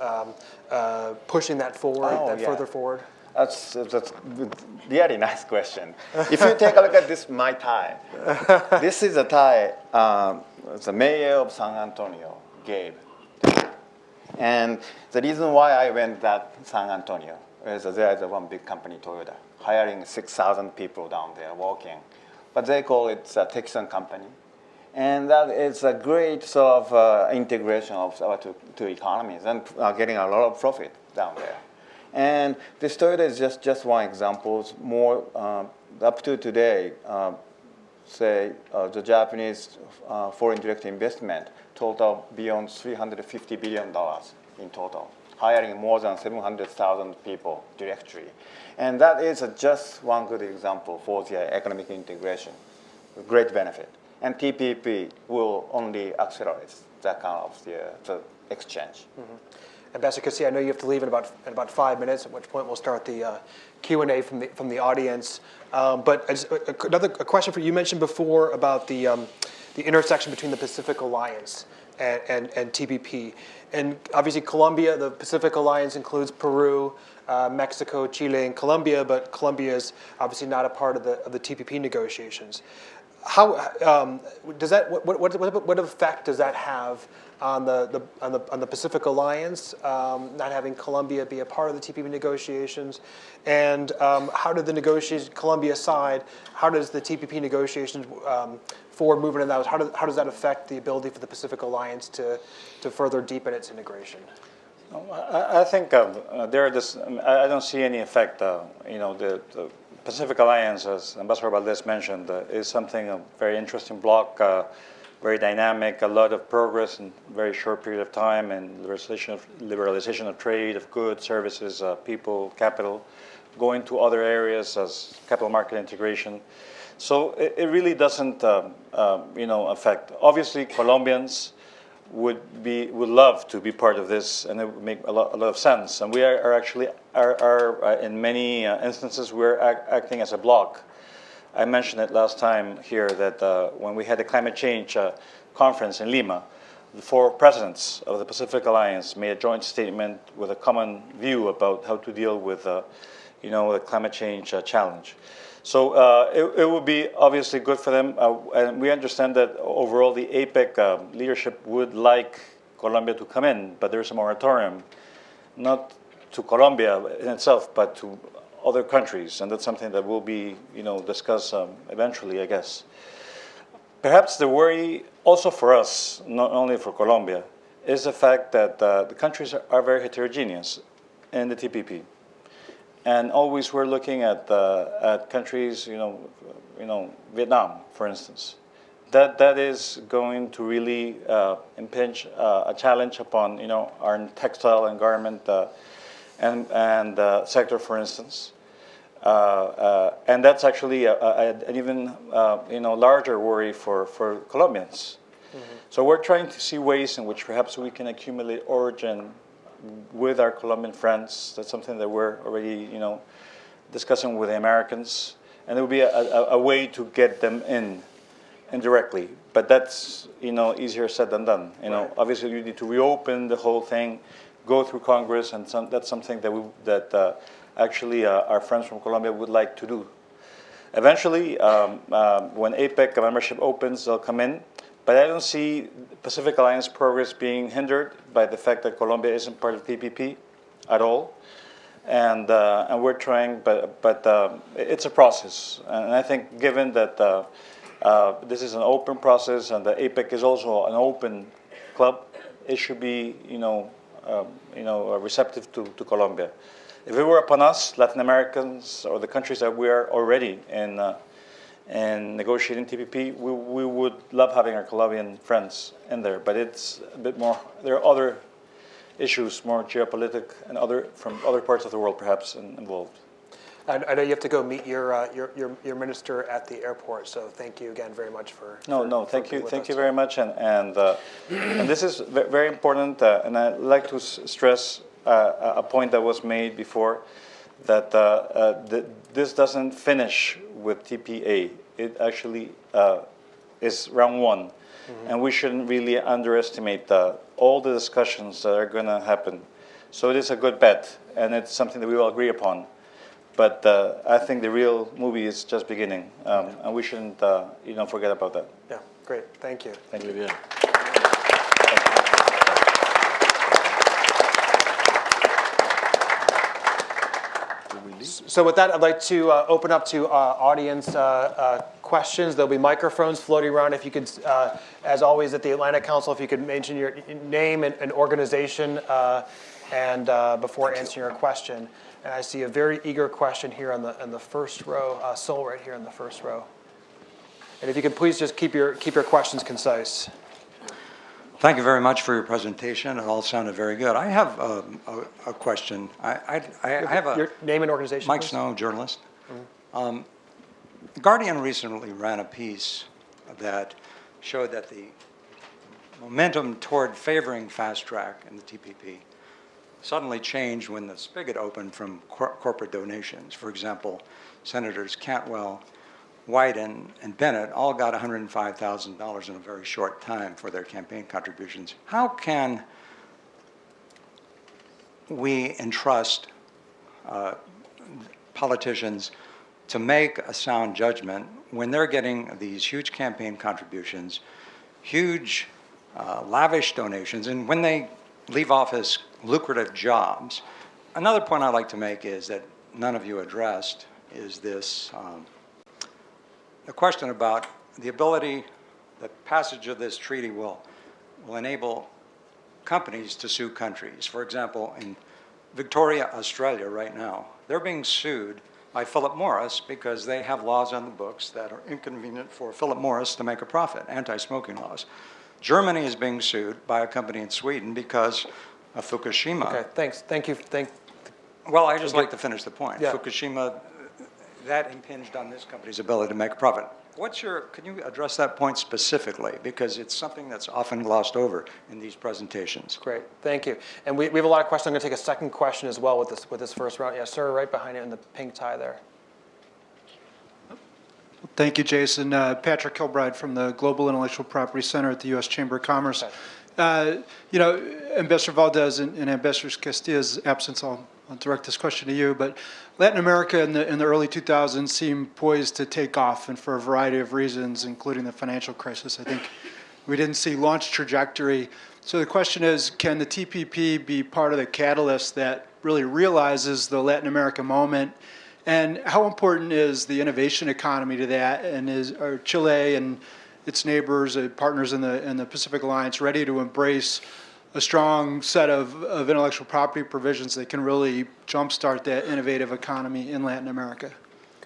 pushing that forward, further forward? That's a really nice question. If you take a look at this, my tie. This is a tie the mayor of San Antonio gave. And the reason why I went to San Antonio is there is one big company, Toyota, hiring 6,000 people down there working. But they call it a Texan company. And that is a great sort of integration of our two economies and getting a lot of profit down there. And this Toyota is just one example. More up to today, the Japanese foreign direct investment total beyond $350 billion in total, hiring more than 700,000 people directly. And that is just one good example for the economic integration, great benefit. And TPP will only accelerate that kind of the exchange. Mm-hmm. Ambassador Kissi, I know you have to leave in about 5 minutes, at which point we'll start the Q&A from the audience. But a question for you. You mentioned before about the intersection between the Pacific Alliance and TPP. And obviously Colombia, the Pacific Alliance includes Peru, Mexico, Chile, and Colombia, but Colombia is obviously not a part of the TPP negotiations. How does that? What effect does that have on the Pacific Alliance, not having Colombia be a part of the TPP negotiations, and how did the negotiations Colombia side? How does the TPP negotiations forward movement in that? How does that affect the ability for the Pacific Alliance to further deepen its integration? I think I don't see any effect. The Pacific Alliance, as Ambassador Valdez mentioned, is something a very interesting bloc, very dynamic, a lot of progress in a very short period of time, and liberalization of trade, of goods, services, people, capital, going to other areas as capital market integration. So it really doesn't, affect. Obviously, Colombians would love to be part of this, and it would make a lot of sense. And we are actually in many instances we're acting as a bloc. I mentioned it last time here that when we had the climate change conference in Lima, the 4 presidents of the Pacific Alliance made a joint statement with a common view about how to deal with the climate change challenge. So it would be obviously good for them, and we understand that overall the APEC leadership would like Colombia to come in, but there's a moratorium, not to Colombia in itself, but to other countries, and that's something that will be discussed eventually, I guess. Perhaps the worry also for us, not only for Colombia, is the fact that the countries are very heterogeneous in the TPP. And always we're looking at countries, Vietnam, for instance. That is going to really impinge a challenge upon, our textile and garment and sector, for instance. And that's actually an even larger worry for Colombians. So we're trying to see ways in which perhaps we can accumulate origin with our Colombian friends. That's something that we're already discussing with the Americans, and there will be a way to get them in indirectly. But that's easier said than done. Obviously you need to reopen the whole thing, go through Congress, and that's something that actually our friends from Colombia would like to do. Eventually, when APEC membership opens, they'll come in. But I don't see Pacific Alliance progress being hindered by the fact that Colombia isn't part of TPP at all. And we're trying, but it's a process. And I think given that this is an open process and the APEC is also an open club, it should be receptive to Colombia. If it were upon us, Latin Americans, or the countries that we are already in negotiating TPP, we would love having our Colombian friends in there. But it's a bit more. There are other issues, more geopolitical and from other parts of the world, perhaps involved. I know you have to go meet your minister at the airport, so thank you again very much for. Thank you very much, and this is very important, and I'd like to stress a point that was made before, that this doesn't finish with TPA. It actually is round one, and we shouldn't really underestimate all the discussions that are going to happen. So it is a good bet, and it's something that we all agree upon. But I think the real movie is just beginning, and we shouldn't forget about that. Yeah, great. Thank you. Thank you. Yeah. So with that, I'd like to open up to audience questions. There'll be microphones floating around. If you could, as always at the Atlantic Council, if you could mention your name and organization and before answering your question. And I see a very eager question here in the first row, Sol right here in the first row. And if you could please just keep your questions concise. Thank you very much for your presentation. It all sounded very good. I have a question. I have your name and organization. Mike please. Snow, journalist. The Guardian recently ran a piece that showed that the momentum toward favoring fast track in the TPP suddenly changed when the spigot opened from corporate donations. For example, Senators Cantwell, Wyden, and Bennett all got $105,000 in a very short time for their campaign contributions. How can we entrust politicians to make a sound judgment when they're getting these huge campaign contributions, huge lavish donations, and when they leave office, lucrative jobs? Another point I'd like to make is that none of you addressed is this the question about the ability, the passage of this treaty will enable companies to sue countries. For example, in Victoria, Australia right now, they're being sued by Philip Morris because they have laws on the books that are inconvenient for Philip Morris to make a profit, anti-smoking laws. Germany is being sued by a company in Sweden because of Fukushima. Okay, thanks. Thank you. Well, I just like to finish the point. Yeah. Fukushima, that impinged on this company's ability to make a profit. Can you address that point specifically? Because it's something that's often glossed over in these presentations. Great, thank you. And we have a lot of questions. I'm going to take a second question as well with this first round. Yes, sir, right behind you in the pink tie there. Thank you, Jason. Patrick Kilbride from the Global Intellectual Property Center at the U.S. Chamber of Commerce. Ambassador Valdez and Ambassador Castilla's absence, I'll direct this question to you, but Latin America in the early 2000s seemed poised to take off, and for a variety of reasons, including the financial crisis. I think we didn't see launch trajectory. So the question is, can the TPP be part of the catalyst that really realizes the Latin America moment? And how important is the innovation economy to that? And are Chile and its neighbors, partners in the Pacific Alliance, ready to embrace a strong set of intellectual property provisions that can really jumpstart that innovative economy in Latin America?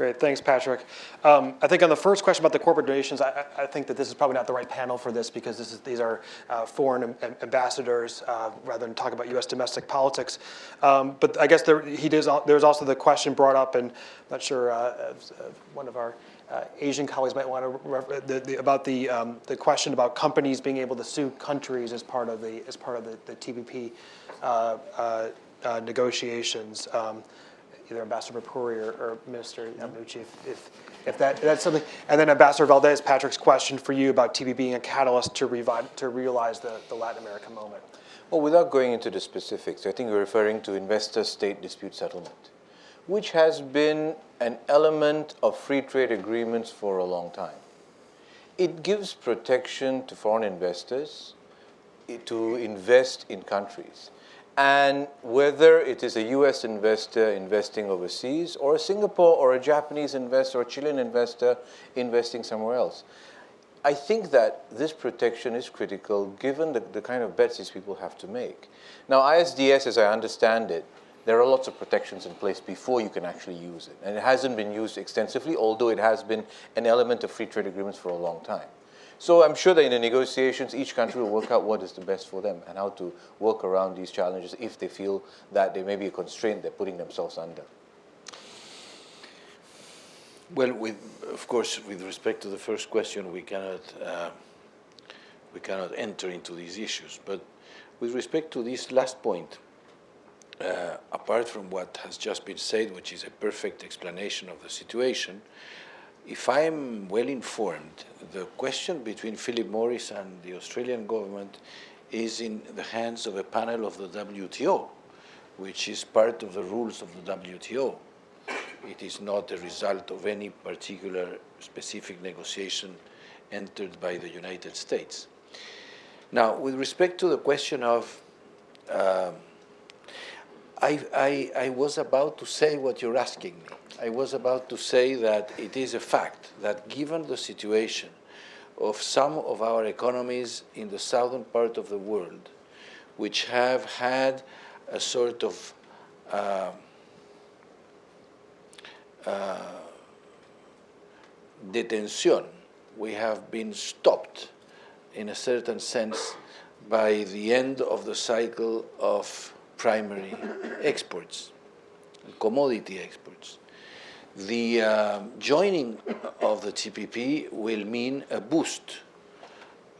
Great, thanks, Patrick. I think on the first question about the corporate donations, I think that this is probably not the right panel for this because these are foreign ambassadors rather than talk about U.S. domestic politics. But I guess there's also the question brought up, and I'm not sure one of our Asian colleagues might want to about the question about companies being able to sue countries as part of the TPP negotiations. Either Ambassador Puri or Minister Yamaguchi, if that's something. And then Ambassador Valdez, Patrick's question for you about TPP being a catalyst to realize the Latin America moment. Well, without going into the specifics, I think you're referring to investor-state dispute settlement, which has been an element of free trade agreements for a long time. It gives protection to foreign investors to invest in countries. And whether it is a US investor investing overseas, or a Singapore or a Japanese investor or a Chilean investor investing somewhere else, I think that this protection is critical given the kind of bets these people have to make. Now, ISDS, as I understand it, there are lots of protections in place before you can actually use it. And it hasn't been used extensively, although it has been an element of free trade agreements for a long time. So I'm sure that in the negotiations, each country will work out what is the best for them and how to work around these challenges if they feel that there may be a constraint they're putting themselves under. Well, of course, with respect to the first question, we cannot enter into these issues. But with respect to this last point, apart from what has just been said, which is a perfect explanation of the situation, if I am well informed, the question between Philip Morris and the Australian government is in the hands of a panel of the WTO, which is part of the rules of the WTO. It is not a result of any particular specific negotiation entered by the United States. Now, with respect to the question of, I was about to say what you're asking me. I was about to say that it is a fact that given the situation of some of our economies in the southern part of the world, which have had a sort of detention, we have been stopped in a certain sense by the end of the cycle of primary exports, commodity exports. The joining of the TPP will mean a boost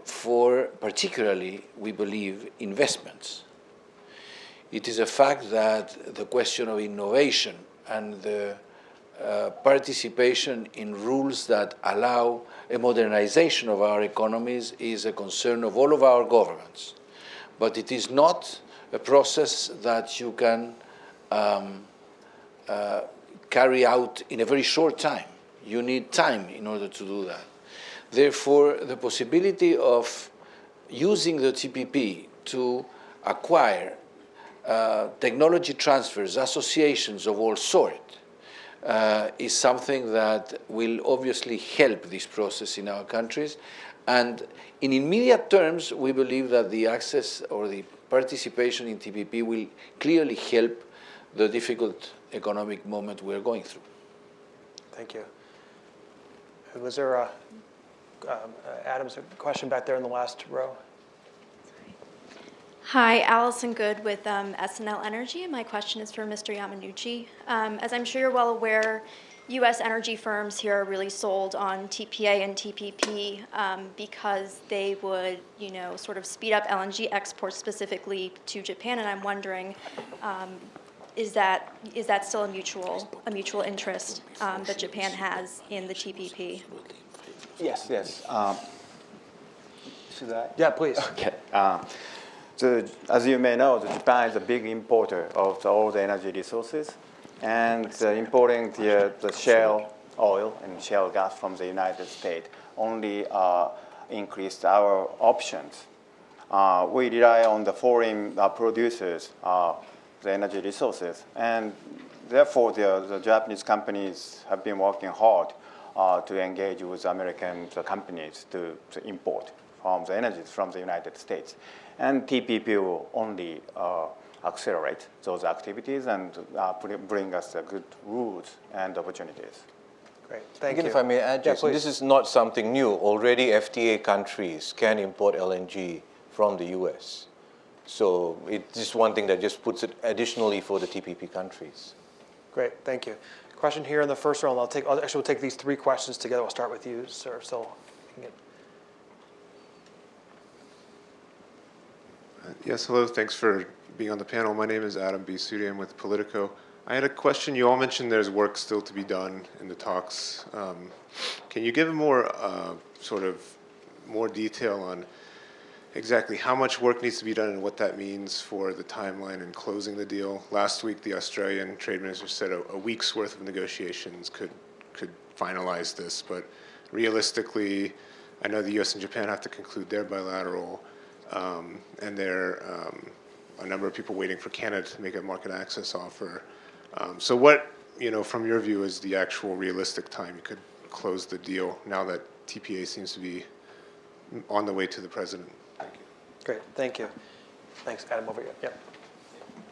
for, particularly, we believe, investments. It is a fact that the question of innovation and the participation in rules that allow a modernization of our economies is a concern of all of our governments. But it is not a process that you can carry out in a very short time. You need time in order to do that. Therefore, the possibility of using the TPP to acquire technology transfers, associations of all sorts, is something that will obviously help this process in our countries. And in immediate terms, we believe that the access or the participation in TPP will clearly help the difficult economic moment we're going through. Thank you. Was there Adam's question back there in the last row? Hi, Allison Good with SNL Energy, and my question is for Mr. Yamaguchi. As I'm sure you're well aware, U.S. energy firms here are really sold on TPA and TPP because they would, sort of speed up LNG exports specifically to Japan, and I'm wondering, is that still a mutual interest that Japan has in the TPP? Yes. Should I? Yeah, please. Okay. So, as you may know, Japan is a big importer of all the energy resources, and importing the shale oil and shale gas from the United States only increased our options. We rely on the foreign producers, the energy resources, and therefore the Japanese companies have been working hard to engage with American companies to import from the energies from the United States. And TPP will only accelerate those activities and bring us good rules and opportunities. Great, thank Again, you. if I may add, Yeah, Jason, please. this is not something new. Already FTA countries can import LNG from the US. So it's just one thing that just puts it additionally for the TPP countries. Great, thank you. Question here in the first round. We'll take these three questions together. We'll start with you, sir. So, you can get- Yes, hello. Thanks for being on the panel. My name is Adam B. Sudi. I'm with Politico. I had a question. You all mentioned there's work still to be done in the talks. Can you give more sort of more detail on exactly how much work needs to be done and what that means for the timeline in closing the deal? Last week, the Australian trade minister said a week's worth of negotiations could finalize this, but realistically, I know the U.S. and Japan have to conclude their bilateral, and there are a number of people waiting for Canada to make a market access offer. So what, from your view, is the actual realistic time you could close the deal now that TPA seems to be on the way to the president? Thank you. Great, thank you. Thanks, Adam, over here. Yeah.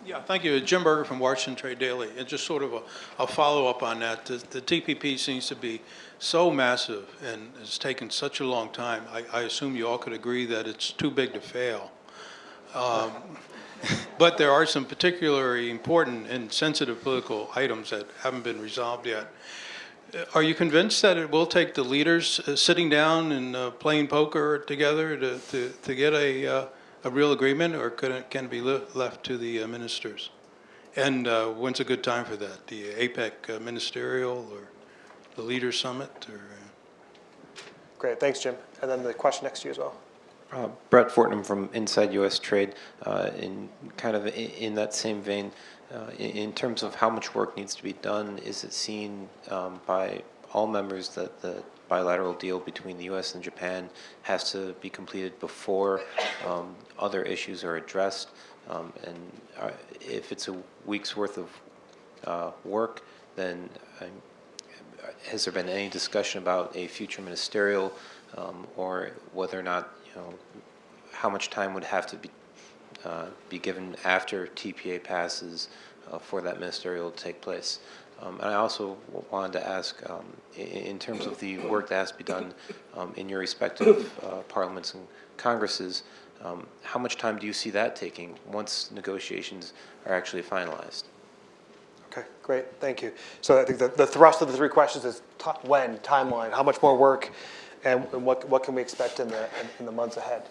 Yeah, thank you. Jim Berger from Washington Trade Daily. And just sort of a follow-up on that. The TPP seems to be so massive and has taken such a long time. I assume you all could agree that it's too big to fail. But there are some particularly important and sensitive political items that haven't been resolved yet. Are you convinced that it will take the leaders sitting down and playing poker together to get a real agreement, or can it be left to the ministers? And when's a good time for that? The APEC ministerial or the Leaders Summit? Or Great, thanks, Jim. And then the question next to you as well. Brett Fortnam from Inside U.S. Trade. In that same vein, in terms of how much work needs to be done, is it seen by all members that the bilateral deal between the U.S. and Japan has to be completed before other issues are addressed? If it's a week's worth of work, then has there been any discussion about a future ministerial or whether or not, how much time would have to be given after TPA passes for that ministerial to take place? And I also wanted to ask, in terms of the work that has to be done in your respective parliaments and congresses, how much time do you see that taking once negotiations are actually finalized? Okay, great, thank you. So I think the thrust of the three questions is when, timeline, how much more work, and what can we expect in the months ahead?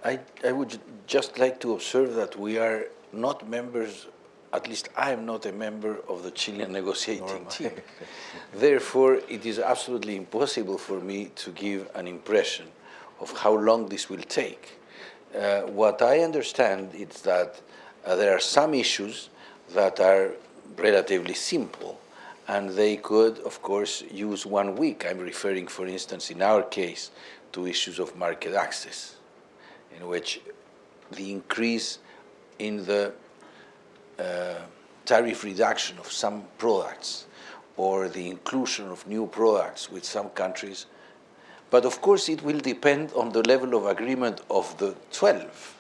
I would just like to observe that we are not members, at least I am not a member of the Chilean negotiating team. Therefore, it is absolutely impossible for me to give an impression of how long this will take. What I understand is that there are some issues that are relatively simple, and they could, of course, use 1 week. I'm referring, for instance, in our case, to issues of market access, in which the increase in the tariff reduction of some products or the inclusion of new products with some countries. But of course, it will depend on the level of agreement of the 12.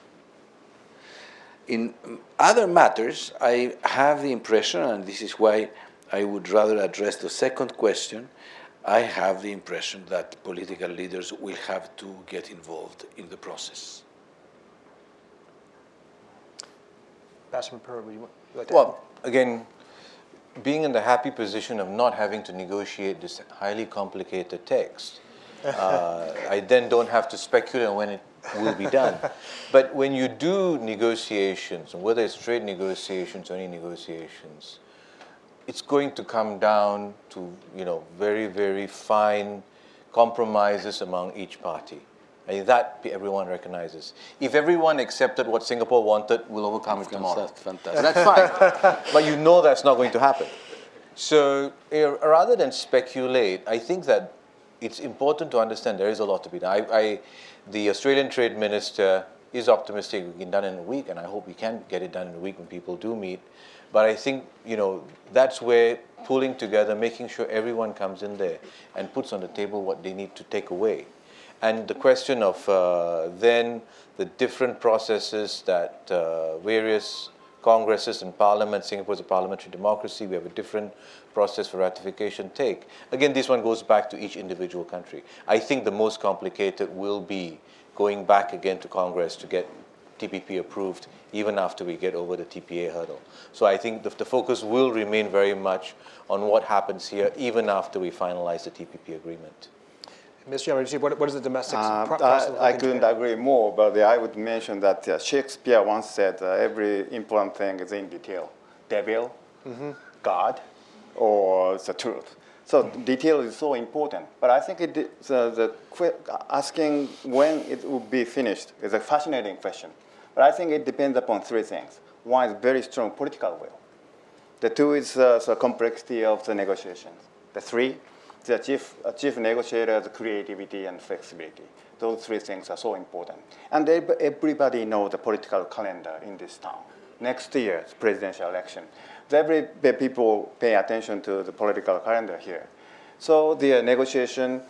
In other matters, I have the impression, and this is why I would rather address the second question, I have the impression that political leaders will have to get involved in the process. Ambassador Purr, would you like to Well, again, being in the happy position of not having to negotiate this highly complicated text, I then don't have to speculate on when it will be done. But when you do negotiations, whether it's trade negotiations or any negotiations, it's going to come down to very, very fine compromises among each party. And that everyone recognizes. If everyone accepted what Singapore wanted, we'll overcome it tomorrow. Fantastic. And that's fine. But you know that's not going to happen. So rather than speculate, I think that it's important to understand there is a lot to be done. The Australian Trade Minister is optimistic we can get it done in a week, and I hope we can get it done in a week when people do meet. But I think, that's where pulling together, making sure everyone comes in there and puts on the table what they need to take away. And the question of then the different processes that various congresses and parliaments. Singapore is a parliamentary democracy. We have a different process for ratification take. Again, this one goes back to each individual country. I think the most complicated will be going back again to Congress to get TPP approved even after we get over the TPA hurdle. So I think the focus will remain very much on what happens here even after we finalize the TPP agreement. Mr. Yamaguchi, what is the domestic I process looking couldn't to? agree more, but I would mention that Shakespeare once said every important thing is in detail. Devil, God, or the truth. So detail is so important. But I think asking when it will be finished is a fascinating question. But I think it depends upon three things. One is very strong political will. The two is the complexity of the negotiations. The three, the chief negotiator's creativity and flexibility. Those three things are so important. And everybody knows the political calendar in this town. Next year's presidential election. People pay attention to the political calendar here. So the negotiation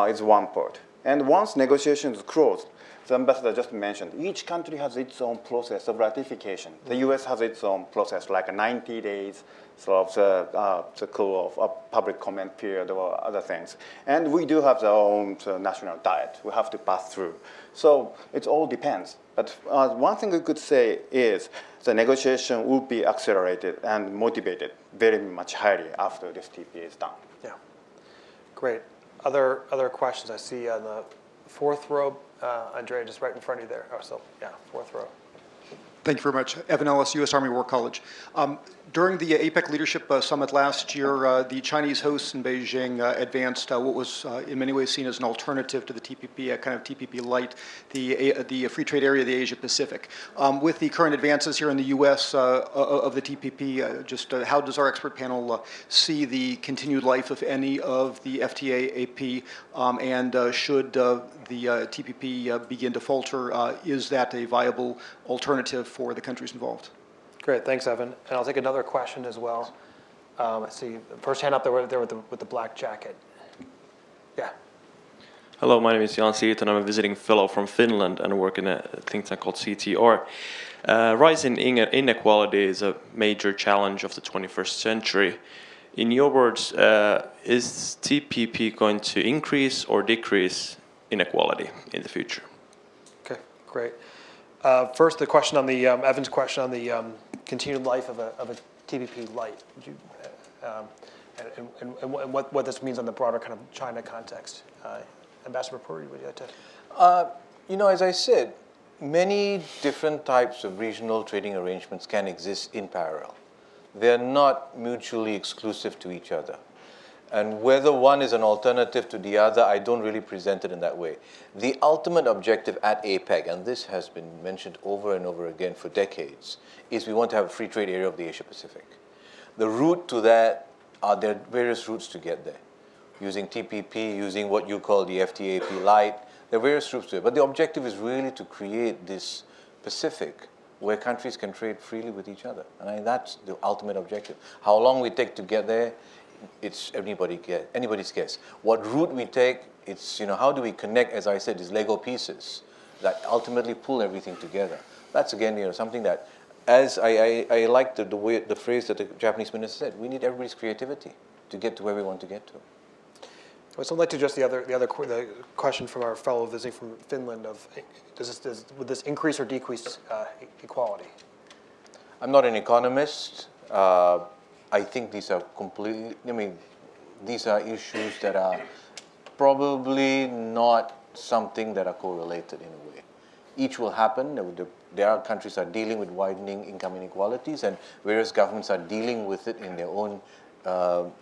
is one part. And once negotiation is closed, the ambassador just mentioned, each country has its own process of ratification. The US has its own process, like 90 days of the cool of public comment period or other things. And we do have our own national diet we have to pass through. So it all depends. But one thing we could say is the negotiation will be accelerated and motivated very much highly after this TPA is done. Yeah, great. Other questions? I see on the fourth row, Andrea, just right in front of you there. Oh, so yeah, fourth row. Thank you very much. Evan Ellis, U.S. Army War College. During the APEC Leadership Summit last year, the Chinese hosts in Beijing advanced what was in many ways seen as an alternative to the TPP, a kind of TPP light, the free trade area of the Asia Pacific. With the current advances here in the U.S. Of the TPP, how does our expert panel see the continued life, if any, of the FTA-AP, and should the TPP begin to falter, is that a viable alternative for the countries involved? Great, thanks, Evan. And I'll take another question as well. I see the first hand up there with the black jacket. Yeah. Hello, my name is Jan Siert, and I'm a visiting fellow from Finland and work in a think tank called CTR. Rising inequality is a major challenge of the 21st century. In your words, is TPP going to increase or decrease inequality in the future? Okay, great. First, the question on the Evan's question on the continued life of a TPP light, and what this means on the broader kind of China context. Ambassador Puri, would you like to? As I said, many different types of regional trading arrangements can exist in parallel. They're not mutually exclusive to each other. And whether one is an alternative to the other, I don't really present it in that way. The ultimate objective at APEC, and this has been mentioned over and over again for decades, is we want to have a free trade area of the Asia Pacific. The route to that, there are various routes to get there. Using TPP, using what you call the FTA-AP light, there are various routes to it. But the objective is really to create this Pacific where countries can trade freely with each other. And I think that's the ultimate objective. How long we take to get there, it's anybody's guess. What route we take, it's how do we connect, as I said, these Lego pieces that ultimately pull everything together. That's again something that, as I like the phrase that the Japanese minister said, we need everybody's creativity to get to where we want to get to. So I'd like to address the question from our fellow visiting from Finland of would this increase or decrease equality? I'm not an economist. I think these are these are issues that are probably not something that are correlated in a way. Each will happen. There are countries that are dealing with widening income inequalities, and various governments are dealing with it in their own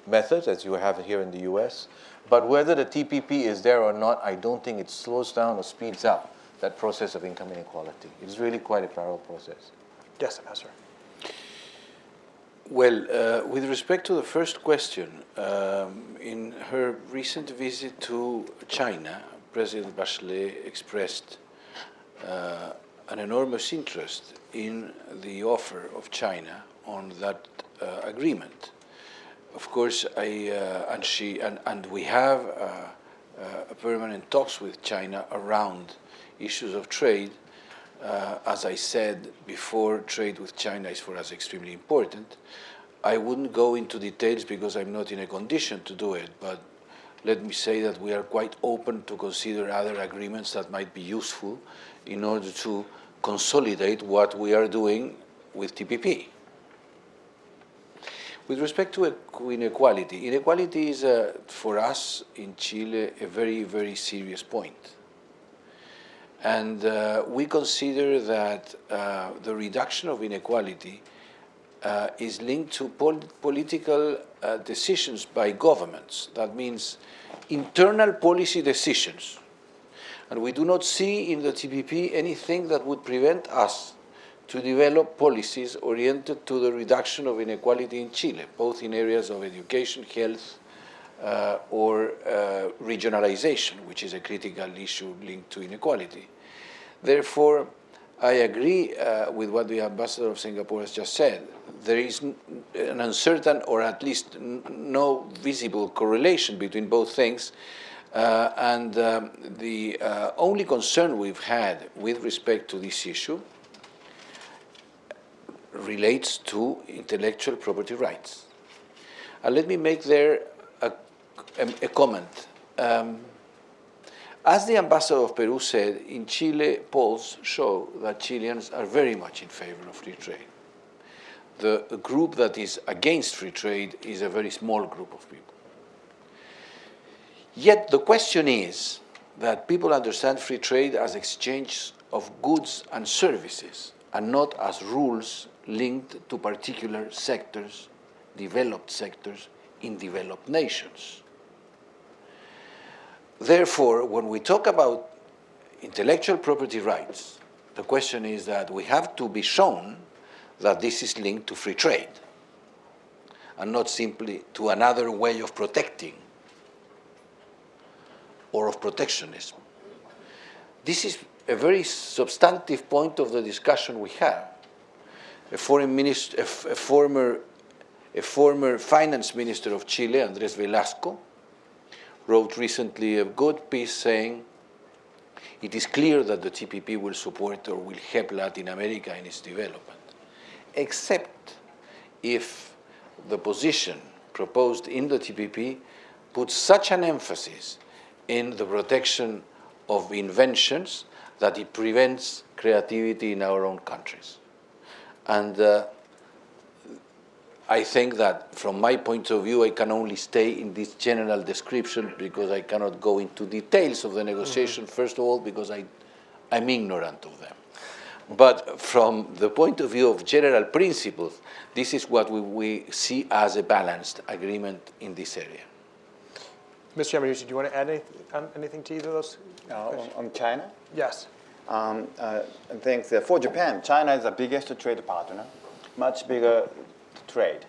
methods, as you have here in the US. But whether the TPP is there or not, I don't think it slows down or speeds up that process of income inequality. It's really quite a parallel process. Yes, Ambassador. Well, with respect to the first question, in her recent visit to China, President Bachelet expressed an enormous interest in the offer of China on that agreement. Of course, we have a permanent talks with China around issues of trade, as I said before, trade with China is for us extremely important. I wouldn't go into details because I'm not in a condition to do it, but let me say that we are quite open to consider other agreements that might be useful in order to consolidate what we are doing with TPP. With respect to inequality, inequality is, for us in Chile, a very, very serious point. And we consider that the reduction of inequality is linked to political decisions by governments. That means internal policy decisions. And we do not see in the TPP anything that would prevent us to develop policies oriented to the reduction of inequality in Chile, both in areas of education, health, or regionalization, which is a critical issue linked to inequality. Therefore, I agree with what the ambassador of Singapore has just said. There is an uncertain, or at least no visible correlation between both things. And the only concern we've had with respect to this issue relates to intellectual property rights. And let me make there a comment. As the ambassador of Peru said, in Chile, polls show that Chileans are very much in favor of free trade. The group that is against free trade is a very small group of people. Yet the question is that people understand free trade as exchange of goods and services, and not as rules linked to particular sectors, developed sectors, in developed nations. Therefore, when we talk about intellectual property rights, the question is that we have to be shown that this is linked to free trade and not simply to another way of protecting or of protectionism. This is a very substantive point of the discussion we have. A former finance minister of Chile, Andrés Velasco, wrote recently a good piece saying, it is clear that the TPP will support or will help Latin America in its development, except if the position proposed in the TPP puts such an emphasis in the protection of inventions that it prevents creativity in our own countries. And I think that from my point of view, I can only stay in this general description because I cannot go into details of the negotiation, first of all, because I'm ignorant of them. But from the point of view of general principles, this is what we see as a balanced agreement in this area. Mr. Yamaguchi, do you want to add anything to either of those? On China? Yes. I think that for Japan, China is the biggest trade partner, much bigger trade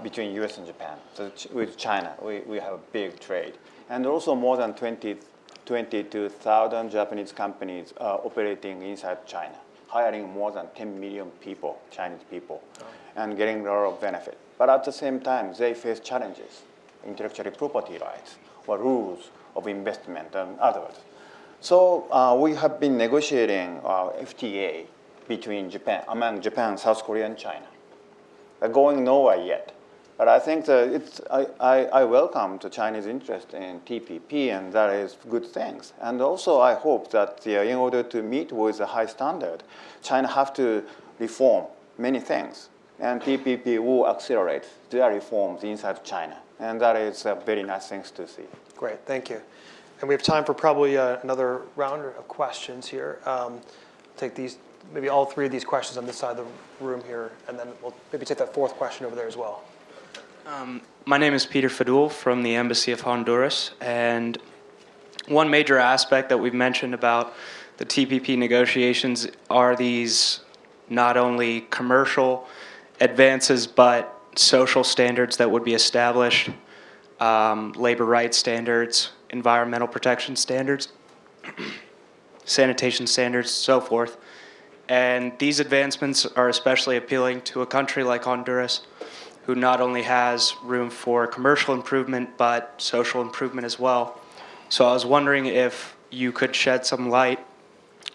between US and Japan. So with China, we have a big trade. And also more than 22,000 Japanese companies operating inside China, hiring more than 10 million people, Chinese people, and getting a lot of benefit. But at the same time, they face challenges, intellectual property rights, or rules of investment and others. So we have been negotiating FTA among Japan, South Korea, and China. Going nowhere yet. But I think that I welcome the Chinese interest in TPP, and that is good things. And also I hope that in order to meet with a high standard, China have to reform many things. And TPP will accelerate their reforms inside China. And that is a very nice thing to see. Great, thank you. And we have time for probably another round of questions here. Take these, maybe all three of these questions on this side of the room here, and then we'll maybe take that fourth question over there as well. My name is Peter Fadul from the Embassy of Honduras, and one major aspect that we've mentioned about the TPP negotiations are these not only commercial advances, but social standards that would be established, labor rights standards, environmental protection standards, sanitation standards, so forth. And these advancements are especially appealing to a country like Honduras, who not only has room for commercial improvement, but social improvement as well. So I was wondering if you could shed some light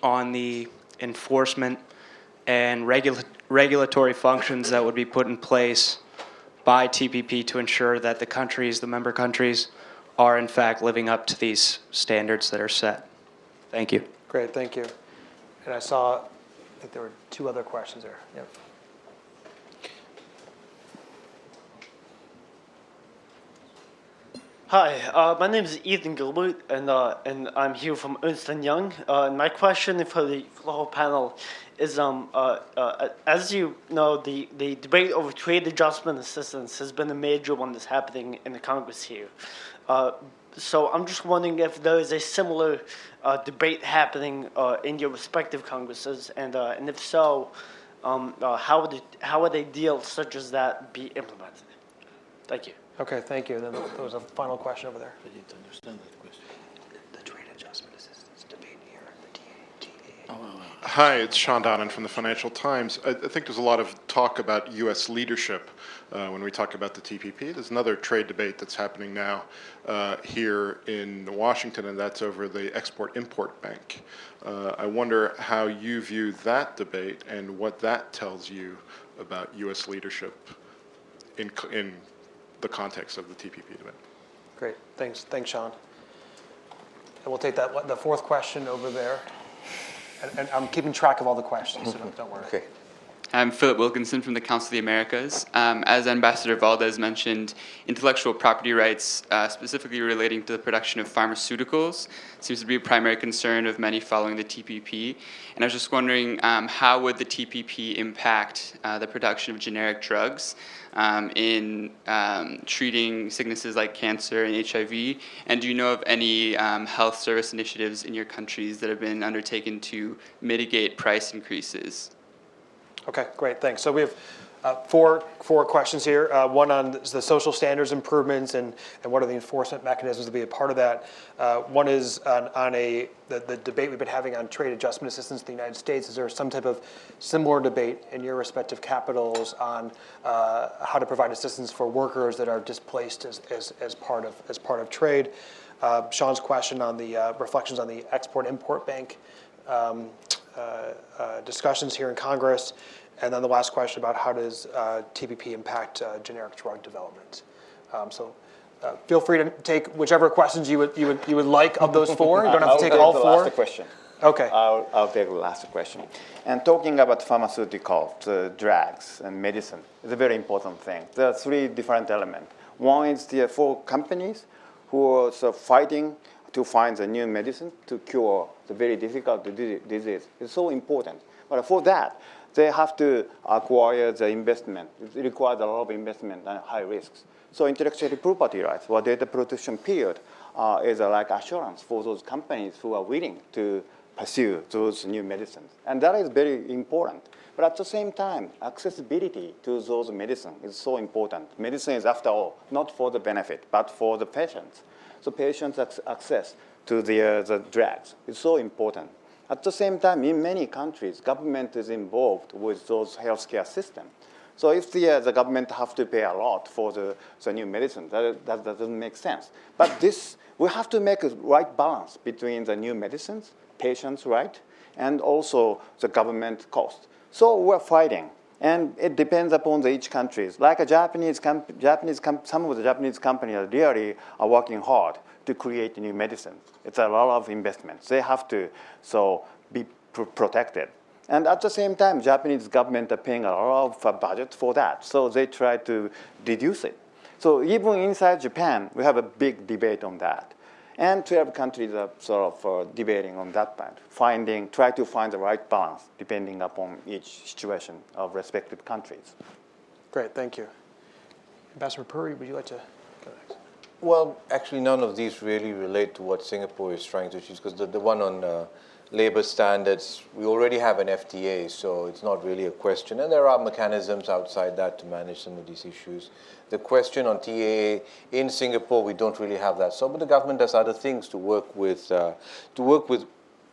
on the enforcement and regulatory functions that would be put in place by TPP to ensure that the member countries, are in fact living up to these standards that are set. Thank you. Great, thank you. And I saw, I think there were two other questions there. Yep. Hi, my name is Ethan Gilbert, and I'm here from Ernst & Young. And my question for the whole panel is, as you know, the debate over trade adjustment assistance has been a major one that's happening in the Congress here. So I'm just wondering if there is a similar debate happening in your respective Congresses, and if so, how would a deal such as that be implemented? Thank you. Okay, thank you. Then there was a final question over there. I didn't understand that question. The trade adjustment assistance debate here at the TAA. Hi, it's Sean Donnan from the Financial Times. I think there's a lot of talk about U.S. leadership when we talk about the TPP. There's another trade debate that's happening now here in Washington, and that's over the Export-Import Bank. I wonder how you view that debate and what that tells you about U.S. leadership in the context of the TPP debate. Great, thanks, Sean. And we'll take the fourth question over there. And I'm keeping track of all the questions, so don't worry. Okay. I'm Philip Wilkinson from the Council of the Americas. As Ambassador Valdez mentioned, intellectual property rights, specifically relating to the production of pharmaceuticals, seems to be a primary concern of many following the TPP. And I was just wondering, how would the TPP impact the production of generic drugs in treating sicknesses like cancer and HIV? And do you know of any health service initiatives in your countries that have been undertaken to mitigate price increases? Okay, great, thanks. So we have four questions here. One on the social standards improvements and what are the enforcement mechanisms to be a part of that. One is on the debate we've been having on trade adjustment assistance in the United States. Is there some type of similar debate in your respective capitals on how to provide assistance for workers that are displaced as part of trade? Sean's question on the reflections on the Export-Import Bank discussions here in Congress, and then the last question about how does TPP impact generic drug development. So feel free to take whichever questions you would like of those four. You don't have to take all four. I'll take the last question. Okay. I'll take the last question. And talking about pharmaceuticals, drugs, and medicine is a very important thing. There are three different elements. One is for companies who are fighting to find a new medicine to cure the very difficult disease. It's so important. But for that, they have to acquire the investment. It requires a lot of investment and high risks. So intellectual property rights or data protection period is like assurance for those companies who are willing to pursue those new medicines. And that is very important. But at the same time, accessibility to those medicines is so important. Medicine is, after all, not for the benefit, but for the patients. So patients' access to the drugs is so important. At the same time, in many countries, government is involved with those healthcare systems. So if the government have to pay a lot for the new medicine, that doesn't make sense. But we have to make a right balance between the new medicines, patients' right, and also the government cost. So we're fighting. And it depends upon each country. Like some of the Japanese companies really are working hard to create new medicines. It's a lot of investments. They have to be protected. And at the same time, Japanese government are paying a lot of budget for that. So they try to reduce it. So even inside Japan, we have a big debate on that. And 12 countries are debating on that part, try to find the right balance depending upon each situation of respective countries. Great, thank you. Ambassador Puri, would you like to go next? Well, actually, none of these really relate to what Singapore is trying to achieve, because the one on labor standards, we already have an FTA, so it's not really a question. And there are mechanisms outside that to manage some of these issues. The question on TAA in Singapore, we don't really have that. So, but the government does other things to work with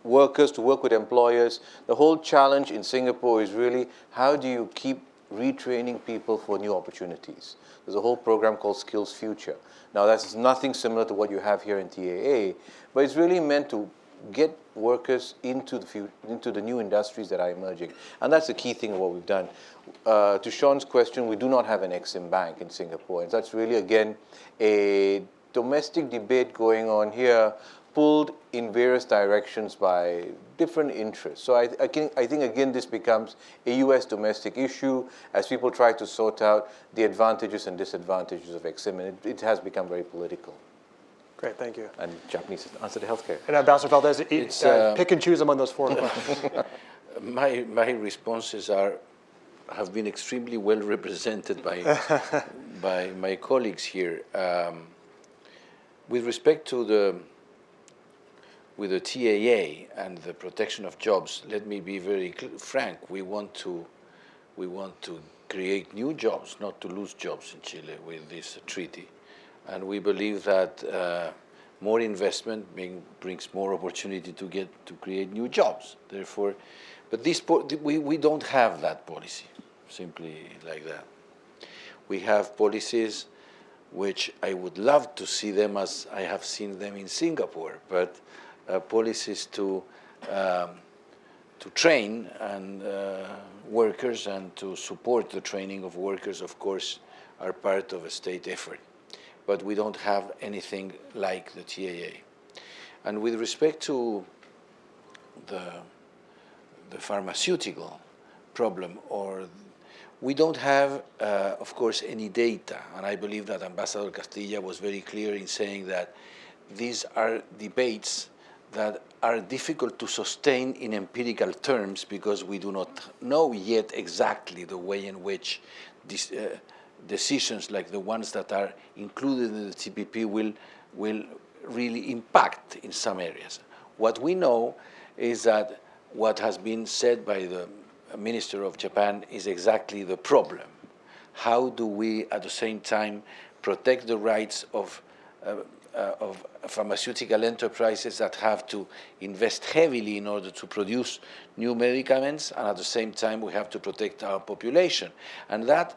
workers, to work with employers. The whole challenge in Singapore is really how do you keep retraining people for new opportunities. There's a whole program called Skills Future. Now, that's nothing similar to what you have here in TAA, but it's really meant to get workers into the new industries that are emerging. And that's the key thing of what we've done. To Sean's question, we do not have an Exim Bank in Singapore. And that's really, again, a domestic debate going on here, pulled in various directions by different interests. So I think, again, this becomes a U.S. domestic issue as people try to sort out the advantages and disadvantages of Exim, and it has become very political. Great, thank you. And Japanese answer to healthcare. And Ambassador Valdez, pick and choose among those four questions. My responses have been extremely well represented by my colleagues here. With respect to the TAA and the protection of jobs, let me be very frank. We want to create new jobs, not to lose jobs in Chile with this treaty. And we believe that more investment brings more opportunity to create new jobs. Therefore, but we don't have that policy, simply like that. We have policies which I would love to see them as I have seen them in Singapore, but policies to train and workers and to support the training of workers, of course, are part of a state effort. But we don't have anything like the TAA. And with respect to the pharmaceutical problem, we don't have, of course, any data. And I believe that Ambassador Castilla was very clear in saying that these are debates that are difficult to sustain in empirical terms because we do not know yet exactly the way in which this, decisions like the ones that are included in the TPP will really impact in some areas. What we know is that what has been said by the Minister of Japan is exactly the problem. How do we, at the same time, protect the rights of pharmaceutical enterprises that have to invest heavily in order to produce new medicaments, and at the same time we have to protect our population. And that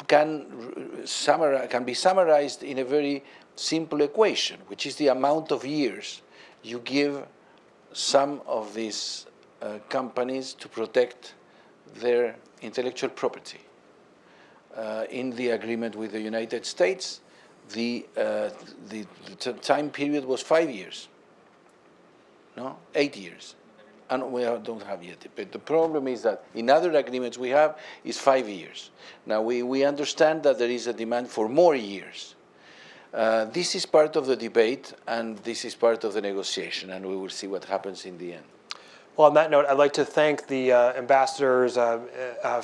can be summarized in a very simple equation, which is the amount of years you give some of these companies to protect their intellectual property. In the agreement with the United States, the time period was 5 years, no, 8 years, and we don't have yet. But the problem is that in other agreements we have is 5 years. Now we understand that there is a demand for more years. This is part of the debate, and this is part of the negotiation, and we will see what happens in the end. Well, on that note, I'd like to thank the ambassadors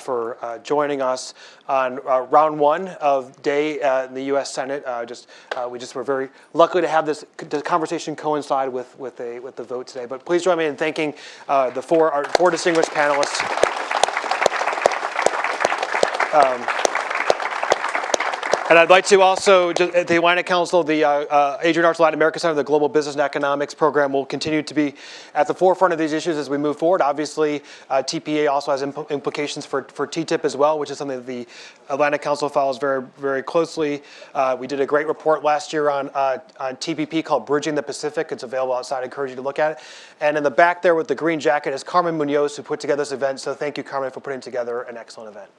for joining us on round one of day in the U.S. Senate. We just were very lucky to have this conversation coincide with the vote today. But please join me in thanking our four distinguished panelists. And I'd like to also, at the Atlantic Council, the Adrian Arch Latin America Center, the Global Business and Economics Program will continue to be at the forefront of these issues as we move forward. Obviously, TPA also has implications for TTIP as well, which is something that the Atlantic Council follows very, very closely. We did a great report last year on TPP called Bridging the Pacific. It's available outside. I encourage you to look at it. And in the back there with the green jacket is Carmen Munoz, who put together this event. So thank you, Carmen, for putting together an excellent event.